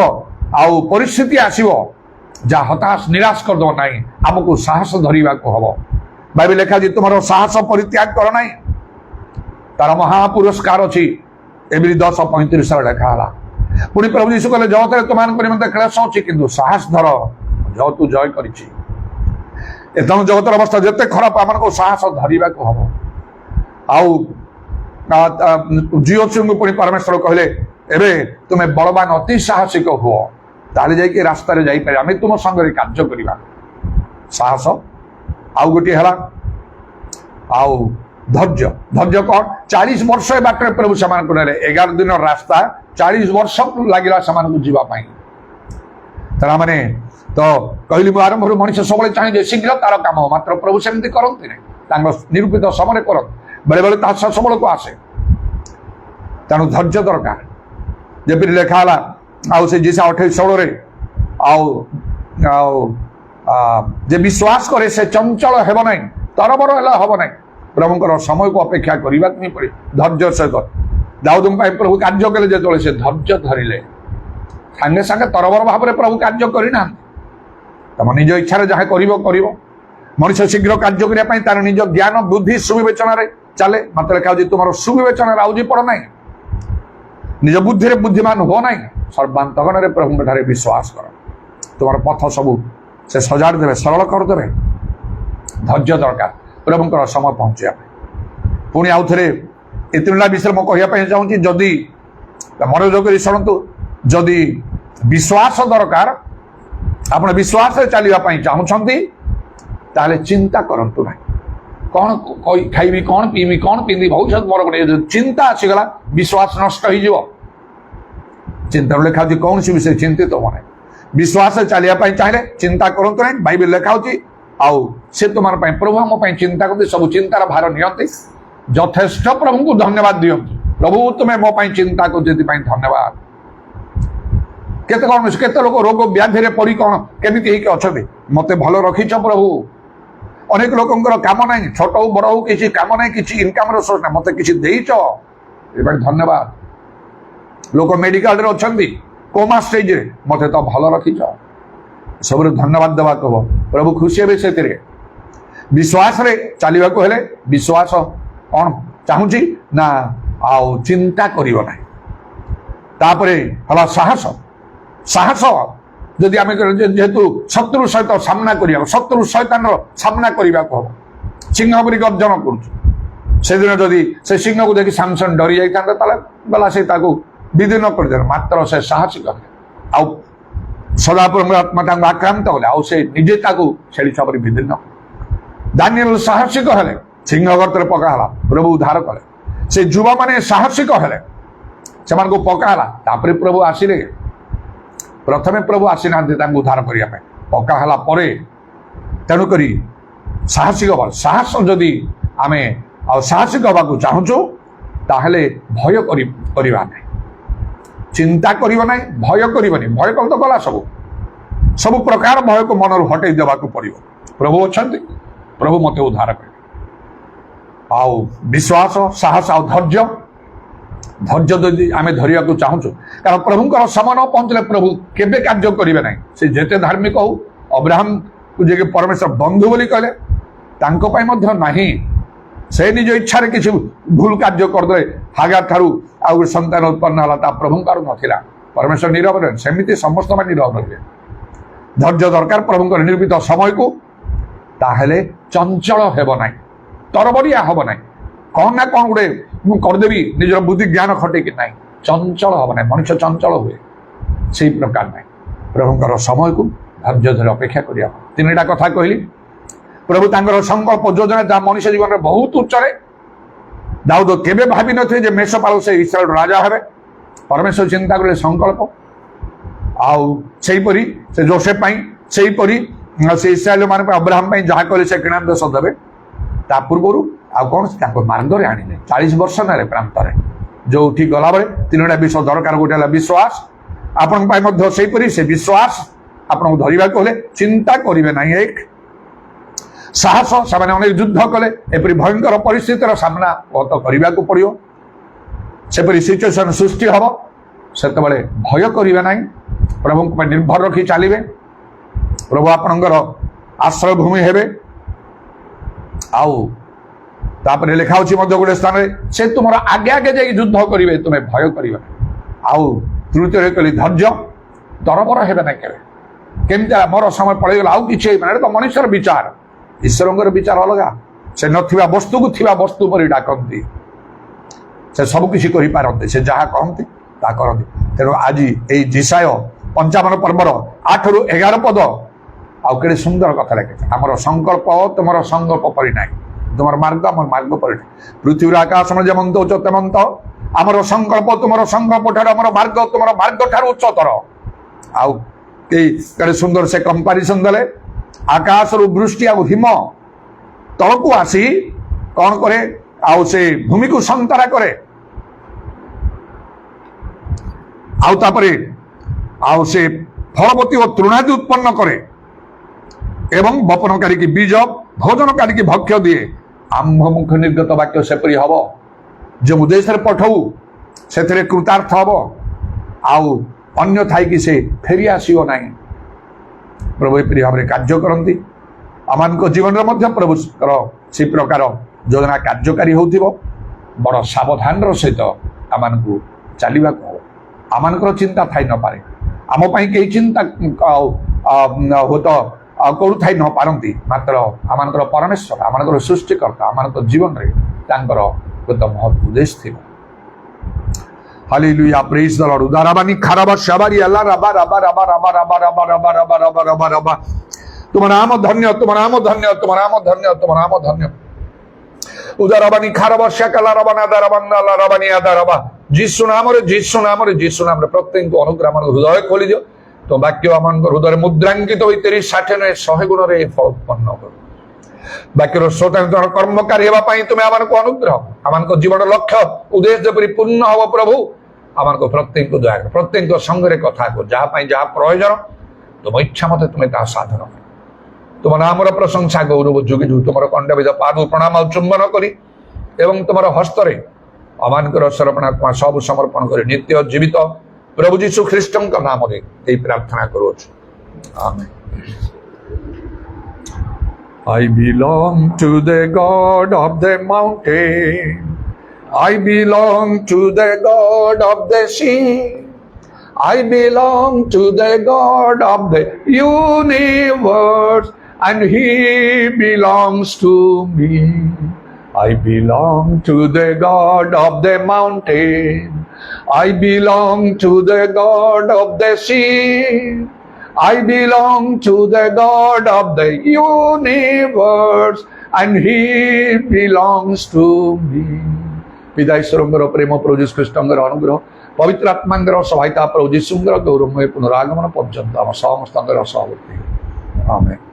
ଆଉ ପରିସ୍ଥିତି ଆସିବ ଯାହା ହତାଶ ନିରାଶ କରିଦେବ ନାହିଁ। ଆମକୁ ସାହସ ଧରିବାକୁ ହବ। ବାଇବେଲ ଲେଖା ଅଛି, ତୁମର ସାହସ ପରିତ୍ୟାଗ କର ନାହିଁ, ତାର ମହାପୁରସ୍କାର ଅଛି। ଏମିତି 10:35 ଲେଖା ହେଲା। ପୁଣି ପ୍ରଭୁ ଯୀଶୁ କହିଲେ, ଜଗତରେ ତୁମମାନଙ୍କ ନିମନ୍ତେ କ୍ଲେଶ ଅଛି, କିନ୍ତୁ ସାହସ ଧର, ଜଗତ ଜୟ କରିଛି। ତେଣୁ ଜଗତର ଅବସ୍ଥା ଯେତେ ଖରାପ, ଆମମାନଙ୍କୁ ସାହସ ଧରିବାକୁ ହବ। ଆଉ ଝିଅଙ୍କୁ ପୁଣି ପରମେଶ୍ୱର କହିଲେ, ଏବେ ତୁମେ ବଳବାନ ଅତି ସାହସିକ ହୁଅ, ତାହେଲେ ଯାଇକି ରାସ୍ତାରେ ଯାଇପାରିବେ, ଆମେ ତୁମ ସଙ୍ଗରେ କାର୍ଯ୍ୟ କରିବା। ସାହସ। ଆଉ ଗୋଟିଏ ହେଲା ଆଉ ଧୈର୍ଯ୍ୟ। ଧୈର୍ଯ୍ୟ କଣ, 40 ବର୍ଷ ଏ ବାଟରେ ପ୍ରଭୁ ସେମାନଙ୍କୁ ନେଲେ। 11 ଦିନ ରାସ୍ତା, 40 ବର୍ଷ ଲାଗିଲା ସେମାନଙ୍କୁ ଯିବା ପାଇଁ। ତାମାନେ ତ କହିଲି ମୁଁ ଆରମ୍ଭରୁ, ମଣିଷ ସବୁବେଳେ ଚାହେଁ ଯେ ଶୀଘ୍ର ତାର କାମ, ମାତ୍ର ପ୍ରଭୁ ସେମିତି କରନ୍ତି ନାହିଁ, ତାଙ୍କ ନିରୂପିତ ସମୟରେ କରନ୍ତି। ବେଳେ ବେଳେ ତାହା ଶେଷ ବେଳକୁ ଆସେ। ତେଣୁ ଧୈର୍ଯ୍ୟ ଦରକାର। ଯେପରି ଲେଖା ହେଲା ଆଉ ସେ ଜିସା 28:16ରେ, ଆଉ যে বিশ্বাস করে সে চঞ্চল ହେବ ନାହିଁ, ତରବର ହେଲେ ହେବ ନାହିଁ। ପ୍ରଭୁଙ୍କର ସମୟକୁ ଅପେକ୍ଷା କରିବାକୁ ହିଁ ପଡ଼ିବ ଧୈର୍ଯ୍ୟ ସହିତ। ଦାଉଦଙ୍କ ପାଇଁ ପ୍ରଭୁ କାର୍ଯ୍ୟ କଲେ, ଯେତେବେଳେ ସେ ଧୈର୍ଯ୍ୟ ଧରିଲେ, ସାଙ୍ଗେ ସାଙ୍ଗେ ତରବର ଭାବରେ ପ୍ରଭୁ କାର୍ଯ୍ୟ କରିନାହାନ୍ତି। ତମ ନିଜ ଇଚ୍ଛାରେ ଯାହା କରିବ କରିବ। ମଣିଷ ଶୀଘ୍ର କାର୍ଯ୍ୟ କରିବା ପାଇଁ ତାର ନିଜ ଜ୍ଞାନ ବୁଦ୍ଧି ସୁବିବେଚନାରେ ଚାଲେ, ମାତ୍ର ଲେଖା ହେଉଛି ତୁମର ସୁବିବେଚନାରେ ଆଉଜି ପଡ଼ ନାହିଁ, ନିଜ ବୁଦ୍ଧିରେ ବୁଦ୍ଧିମାନ ହୁଅ ନାହିଁ, ସର୍ବାନ୍ତକଣରେ ପ୍ରଭୁଙ୍କ ଠାରେ ବିଶ୍ୱାସ କର। ତୁମର ପଥ ସବୁ ସେ ସଜାଡ଼ି ଦେବେ, ସରଳ କରିଦେବେ। ଧୈର୍ଯ୍ୟ ଦରକାର ପ୍ରଭୁଙ୍କର ସମୟ ପହଞ୍ଚିବା ପାଇଁ। ପୁଣି ଆଉ ଥରେ ଏ ତିନିଟା ବିଷୟରେ ମୁଁ କହିବା ପାଇଁ ଚାହୁଁଛି। ଯଦି ମନୋଯୋଗ କରି ଶୁଣନ୍ତୁ, ଯଦି ବିଶ୍ୱାସ ଦରକାର, ଆପଣ ବିଶ୍ୱାସରେ ଚାଲିବା ପାଇଁ ଚାହୁଁଛନ୍ତି, ତାହେଲେ ଚିନ୍ତା କରନ୍ତୁ ନାହିଁ କ'ଣ ଖାଇବି, କ'ଣ ପିଇବି, କ'ଣ ପିନ୍ଧିବି। ଭବିଷ୍ୟତ ମୋର ଗୋଟେ ଚିନ୍ତା ଆସିଗଲା, ବିଶ୍ୱାସ ନଷ୍ଟ ହେଇଯିବ। ଚିନ୍ତାରୁ ଲେଖା ହେଉଛି କୌଣସି ବିଷୟ ଚିନ୍ତିତ ହେବ ନାହିଁ। ବିଶ୍ୱାସରେ ଚାଲିବା ପାଇଁ ଚାହିଁଲେ ଚିନ୍ତା କରନ୍ତୁ ନାହିଁ। ବାଇବେଲ ଲେଖା ହେଉଛି, ଆଉ ସେ ତୁମର ପାଇଁ ପ୍ରଭୁ ଆମ ପାଇଁ ଚିନ୍ତା କରନ୍ତି, ସବୁ ଚିନ୍ତାର ଭାର ନିଅନ୍ତି, ଯଥେଷ୍ଟ ପ୍ରଭୁଙ୍କୁ ଧନ୍ୟବାଦ ଦିଅନ୍ତୁ। ପ୍ରଭୁ ତୁମେ ମୋ ପାଇଁ ଚିନ୍ତା କରୁଛ, ସେଥିପାଇଁ ଧନ୍ୟବାଦ। କେତେ ଲୋକ ରୋଗ ବ୍ୟାଧିରେ ପଡ଼ି କ'ଣ କେମିତି ହେଇକି ଅଛନ୍ତି, ମତେ ଭଲ ରଖିଛ ପ୍ରଭୁ। ଅନେକ ଲୋକଙ୍କର କାମ ନାହିଁ, ଛୋଟ ହଉ ବଡ଼ ହଉ, କିଛି କାମ ନାହିଁ, କିଛି ଇନକମ୍ର ସୋର୍ସ ନାହିଁ, ମତେ କିଛି ଦେଇଛ, ଏଥିପାଇଁ ଧନ୍ୟବାଦ। ଲୋକ ମେଡିକାଲରେ ଅଛନ୍ତି, କୋମା ଷ୍ଟେଜରେ, ମତେ ତ ଭଲ ରଖିଛ, ସବୁରେ ଧନ୍ୟବାଦ ଦେବାକୁ ହବ। ପ୍ରଭୁ ଖୁସି ହେବେ ସେଥିରେ। ବିଶ୍ୱାସରେ ଚାଲିବାକୁ ହେଲେ ବିଶ୍ୱାସ କ'ଣ ଚାହୁଁଛି ନା ଆଉ ଚିନ୍ତା କରିବ ନାହିଁ। ତାପରେ ହେଲା ସାହସ। ସାହସ ଯଦି ଆମେ ଯେହେତୁ ଶତ୍ରୁ ସହିତ ସାମ୍ନା କରିବାକୁ, ଶତ୍ରୁ ଶୈତାନର ସାମ୍ନା କରିବାକୁ ହବ। ସିଂହ ପରି ଗର୍ଜନ କରୁଛୁ। ସେଦିନ ଯଦି ସେ ସିଂହକୁ ଦେଖି ସାମସନ୍ ଡରି ଯାଇଥାନ୍ତା, ତାହେଲେ ଗଲା ସେ ତାକୁ ବିଦୀର୍ଣ୍ଣ କରିଦେଲେ। ମାତ୍ର ସେ ସାହସିକ ହେଲେ, ଆଉ ସଦାପ୍ରଭୁଙ୍କ ଆତ୍ମା ତାଙ୍କୁ ଆକ୍ରାନ୍ତ କଲେ, ଆଉ ସେ ନିଜେ ତାକୁ ଛେଳି ଛାପରି ବିଦୀର୍ଣ୍ଣ। ଦାନିଏଲ ସାହସିକ ହେଲେ, ସିଂହ ଗର୍ତ୍ତରେ ପକା ହେଲା, ପ୍ରଭୁ ଉଦ୍ଧାର କଲେ। ସେ ଯୁବମାନେ ସାହସିକ ହେଲେ, ସେମାନଙ୍କୁ ପକା ହେଲା। ତାପରେ ପ୍ରଭୁ ଆସିଲେ। ପ୍ରଥମେ ପ୍ରଭୁ ଆସିନାହାନ୍ତି ତାଙ୍କୁ ଉଦ୍ଧାର କରିବା ପାଇଁ, ପକା ହେଲା ପରେ। ତେଣୁକରି ସାହସିକ ହେବା, ସାହସ ଯଦି ଆମେ ଆଉ ସାହସିକ ହେବାକୁ ଚାହୁଁଛୁ, ତାହେଲେ ଭୟ କରିବା ନାହିଁ, ଚିନ୍ତା କରିବ ନାହିଁ, ଭୟ କରିବନି। ଭୟ କଲେ ତ ଗଲା, ସବୁ ପ୍ରକାର ଭୟକୁ ମନରୁ ହଟେଇ ଦେବାକୁ ପଡ଼ିବ। ପ୍ରଭୁ ଅଛନ୍ତି, ପ୍ରଭୁ ମୋତେ ଉଦ୍ଧାର କରିବେ। ଆଉ ବିଶ୍ୱାସ, ସାହସ ଆଉ ଧୈର୍ଯ୍ୟ ଯଦି ଆମେ ଧରିବାକୁ ଚାହୁଁଛୁ, କାରଣ ପ୍ରଭୁଙ୍କର ସମୟ ନ ପହଞ୍ଚିଲେ ପ୍ରଭୁ କେବେ କାର୍ଯ୍ୟ କରିବେ ନାହିଁ। ସେ ଯେତେ ଧାର୍ମିକ ହଉ, ଅବ୍ରାହମକୁ ଯିଏକି ପରମେଶ୍ୱର ବନ୍ଧୁ ବୋଲି କହିଲେ, ତାଙ୍କ ପାଇଁ ମଧ୍ୟ ନାହିଁ। ସେ ନିଜ ଇଚ୍ଛାରେ କିଛି ଭୁଲ କାର୍ଯ୍ୟ କରିଦେଲେ, ହାଗାର ଠାରୁ ଆଉ ଗୋଟେ ସନ୍ତାନ ଉତ୍ପନ୍ନ ହେଲା, ତା ପ୍ରଭୁଙ୍କର ନଥିଲା। ପରମେଶ୍ୱର ନୀରବ ରହିଲେ, ସେମିତି ସମସ୍ତ ପାଇଁ ନୀରବ ରହିଲେ। ଧୈର୍ଯ୍ୟ ଦରକାର ପ୍ରଭୁଙ୍କର ନିର୍ମିତ ସମୟକୁ। ତାହେଲେ ଚଞ୍ଚଳ ହେବ ନାହିଁ, ତରବରିଆ ହେବ ନାହିଁ, କ'ଣ ନା କ'ଣ ଗୋଟେ ମୁଁ କରିଦେବି ନିଜର ବୁଦ୍ଧି ଜ୍ଞାନ ଖଟେଇକି ନାହିଁ। ଚଞ୍ଚଳ ହେବ ନାହିଁ, ମଣିଷ ଚଞ୍ଚଳ ହୁଏ, ସେଇ ପ୍ରକାର ନାହିଁ। ପ୍ରଭୁଙ୍କର ସମୟକୁ ଧୈର୍ଯ୍ୟ ଧରି ଅପେକ୍ଷା କରିବା। ତିନିଟା କଥା କହିଲି। ପ୍ରଭୁ ତାଙ୍କର ସଂକଳ୍ପ ଯୋଜନା ଯାହା ମଣିଷ ଜୀବନରେ ବହୁତ ଉଚ୍ଚରେ। ଦାଉଦ କେବେ ଭାବିନଥିଲେ ଯେ ମେଷପାଳ ସେ ଇସ୍ରାଏଲର ରାଜା ହେବେ। ପରମେଶ୍ୱର ଚିନ୍ତା କଲେ ସଂକଳ୍ପ। ଆଉ ସେହିପରି ସେ ଯୋସେଫ ପାଇଁ, ସେହିପରି ସେ ଇସ୍ରାଏଲ ମାନଙ୍କ ପାଇଁ, ଅବ୍ରାହମ ପାଇଁ ଯାହା କହିଲେ ସେ କିଣା ଦେଶ ଦେବେ, ତା ପୂର୍ବରୁ ଆଉ କ'ଣ ତାଙ୍କ ମାର୍ଗରେ ଆଣିଲେ। 40 ବର୍ଷ ନେଲେ ପ୍ରାନ୍ତରେ। ଯୋଉଠି ଗଲାବେଳେ ତିନିଟା ବିଷୟ ଦରକାର। ଗୋଟେ ହେଲା ବିଶ୍ୱାସ, ଆପଣଙ୍କ ପାଇଁ ମଧ୍ୟ ସେହିପରି ସେ ବିଶ୍ୱାସ ଆପଣଙ୍କୁ ଧରିବାକୁ ହେଲେ ଚିନ୍ତା କରିବେ ନାହିଁ। ଏକ ସାହସ, ସେମାନେ ଅନେକ ଯୁଦ୍ଧ କଲେ, ଏପରି ଭୟଙ୍କର ପରିସ୍ଥିତିର ସାମ୍ନା କରିବାକୁ ପଡ଼ିବ। ସେପରି ସିଚୁଏସନ ସୃଷ୍ଟି ହେବ, ସେତେବେଳେ ଭୟ କରିବେ ନାହିଁ, ପ୍ରଭୁଙ୍କ ପାଇଁ ନିର୍ଭର ରଖି ଚାଲିବେ। ପ୍ରଭୁ ଆପଣଙ୍କର ଆଶ୍ରୟ ଭୂମି ହେବେ। ଆଉ ତାପରେ ଲେଖା ହେଉଛି ମଧ୍ୟ ଗୋଟେ ସ୍ଥାନରେ, ସେ ତୁମର ଆଗେ ଆଗେ ଯାଇକି ଯୁଦ୍ଧ କରିବେ, ତୁମେ ଭୟ କରିବେ ନାହିଁ। ଆଉ ତୃତୀୟରେ କହିଲି ଧୈର୍ଯ୍ୟ, ତରବର ହେବେ ନାହିଁ କେବେ। କେମିତି ମୋର ସମୟ ପଳେଇଗଲା, ଆଉ କିଛି ହେଇପାରେ, ଏଇଟା ତ ମଣିଷର ବିଚାର। ଈଶ୍ୱରଙ୍କର ବିଚାର ଅଲଗା। ସେ ନଥିବା ବସ୍ତୁକୁ ଥିବା ବସ୍ତୁ ପରି ଡାକନ୍ତି। ସେ ସବୁ କିଛି କରିପାରନ୍ତି, ସେ ଯାହା କହନ୍ତି ତାହା କରନ୍ତି। ତେଣୁ ଆଜି ଏଇ ଜିସାୟ 55 ପର୍ବର 8 ରୁ 11 ପଦ ଆଉ କେତେ ସୁନ୍ଦର କଥା ଲେଖିଛି। ଆମର ସଂକଳ୍ପ ତୁମର ସଂକଳ୍ପ ପରି ନାହିଁ, ତୁମର ମାର୍ଗ ଆମର ମାର୍ଗ ପରି ନାହିଁ। ପୃଥିବୀର ଆକାଶ ଯେମନ୍ତ ଉଚ୍ଚ ତେମନ୍ତ ଆମର ସଂକଳ୍ପ ତୁମର ସଂକଳ୍ପ ଠାରୁ, ଆମର ମାର୍ଗ ତୁମର ମାର୍ଗ ଠାରୁ ଉଚ୍ଚତର। ଆଉ କେହି କେତେ ସୁନ୍ଦର ସେ କମ୍ପାରିସନ ଦେଲେ। ଆକାଶରୁ ବୃଷ୍ଟି ଆଉ ହିମ ତଳକୁ ଆସି କ'ଣ କରେ, ଆଉ ସେ ଭୂମିକୁ ସନ୍ତରା କରେ। ଆଉ ତାପରେ ଆଉ ସେ ফলবতী ও তৃণাদি উৎপন্ন করে এবং বপনকারী কি বীজ ভোজনকারী কি ভক্ষ্য দিয়ে ଆମ୍ଭ ମୁଖ ନିର୍ଗତ ବାକ୍ୟ ସେପରି ହବ ଯେଉଁ ଉଦ୍ଦେଶ୍ୟରେ ପଠଉ ସେଥିରେ କୃତାର୍ଥ ହବ ଆଉ ଅନ୍ୟ ଥାଇକି ସେ ଫେରି ଆସିବ ନାହିଁ। ପ୍ରଭୁ ଏପରି ଭାବରେ କାର୍ଯ୍ୟ କରନ୍ତି। ଆମମାନଙ୍କ ଜୀବନରେ ମଧ୍ୟ ପ୍ରଭୁଙ୍କର ସେ ପ୍ରକାର ଯୋଜନା କାର୍ଯ୍ୟକାରୀ ହେଉଥିବ। ବଡ଼ ସାବଧାନର ସହିତ ଆମମାନଙ୍କୁ ଚାଲିବାକୁ ହବ। ଆମମାନଙ୍କର ଚିନ୍ତା ଥାଇ ନପାରେ, ଆମ ପାଇଁ କେହି ଚିନ୍ତା ହୁଏତ କରୁଥାଇ ନପାରନ୍ତି, ମାତ୍ର ଆମମାନଙ୍କର ପରମେଶ୍ୱର, ଆମମାନଙ୍କର ସୃଷ୍ଟିକର୍ତ୍ତା ଆମମାନଙ୍କ ଜୀବନରେ ତାଙ୍କର ଗୋଟେ ମହତ୍ ଉଦ୍ଦେଶ୍ୟ ଥିବ। Hallelujah, praise the Lord. Udarabani kharaba shabari Allah raba raba raba raba raba raba raba raba raba raba raba. তোমার নাম ধন্য, তোমার নাম ধন্য, তোমার নাম ধন্য, তোমার নাম ধন্য। উদারবানি খারাবা শাকালা রাবানা দারাবান্না আল্লাহ রাবানি আদারাবা। যিশু নামরে, যিশু নামরে, যিশু নামরে প্রত্যেকଙ୍କୁ ଅନୁଗ୍ରହ ଆମର ହୃଦୟ ଖୋଲି ଦିଅ। তো ବାକ୍ୟ ଆମମାନଙ୍କ ହୃଦୟରେ ମୁଦ୍ରାଙ୍କିତ ହୋଇ 30, 60, 100 ଗୁଣରେ ଫଳ ଉତ୍ପନ୍ନ କର। ବାକ୍ୟର ଶ୍ରୋତାଙ୍କର କର୍ମକାରୀ ହେବା ପାଇଁ ତୁମେ ଆମମାନଙ୍କୁ ଅନୁଗ୍ରହ, ଆମମାନଙ୍କ ଜୀବନ ଲକ୍ଷ୍ୟ ଉଦ୍ଦେଶ୍ୟ ଯେପରି ପୂର୍ଣ୍ଣ ହବ ପ୍ରଭୁ, ଆମମାନଙ୍କୁ ପ୍ରତ୍ୟେକଙ୍କୁ ଦୟା କର। ପ୍ରତ୍ୟେକଙ୍କ ସଙ୍ଗରେ କଥା କର, ଯାହା ପାଇଁ ଯାହା ପ୍ରୟୋଜନ ତୁମ ଇଚ୍ଛା ମତେ ତୁମେ ତାହା ସାଧନ କର। ତୁମ ନାମର ପ୍ରଶଂସା ଗୌରବ ଯୋଗିଠୁ ତୁମର କଣ୍ଡବିଧ ପାଦ ପ୍ରଣାମ ଚୁମ୍ବନ କରି ଏବଂ ତୁମର ହସ୍ତରେ ଆମମାନଙ୍କର ସମର୍ପଣ ସବୁ ସମର୍ପଣ କରି ନିତ୍ୟ ଜୀବିତ ପ୍ରଭୁ ଯୀଶୁ ଖ୍ରୀଷ୍ଟଙ୍କ ନାମରେ ଏହି ପ୍ରାର୍ଥନା କରୁଅଛୁ, ଆମେନ୍। I belong to the God of the mountain. I belong to the God of the sea. I belong to the God of the universe, and He belongs to me. I belong to the God of the mountain. I belong to the God of the sea. I belong to the God of the universe, and He belongs to me. ପିତା ଈଶ୍ୱରଙ୍କର ପ୍ରେମ, ପ୍ରଭୁ ଯୀଶୁ ଖ୍ରୀଷ୍ଟଙ୍କର ଅନୁଗ୍ରହ, ପବିତ୍ର ଆତ୍ମାଙ୍କର ସହାୟତା, ପ୍ରଭୁ ଯୀଶୁଙ୍କର ଗୌରବମୟ ପୁନରାଗମନ ପର୍ଯ୍ୟନ୍ତ ଆମ ସମସ୍ତଙ୍କର ସହବର୍ତ୍ତୀ। ଆମେନ୍।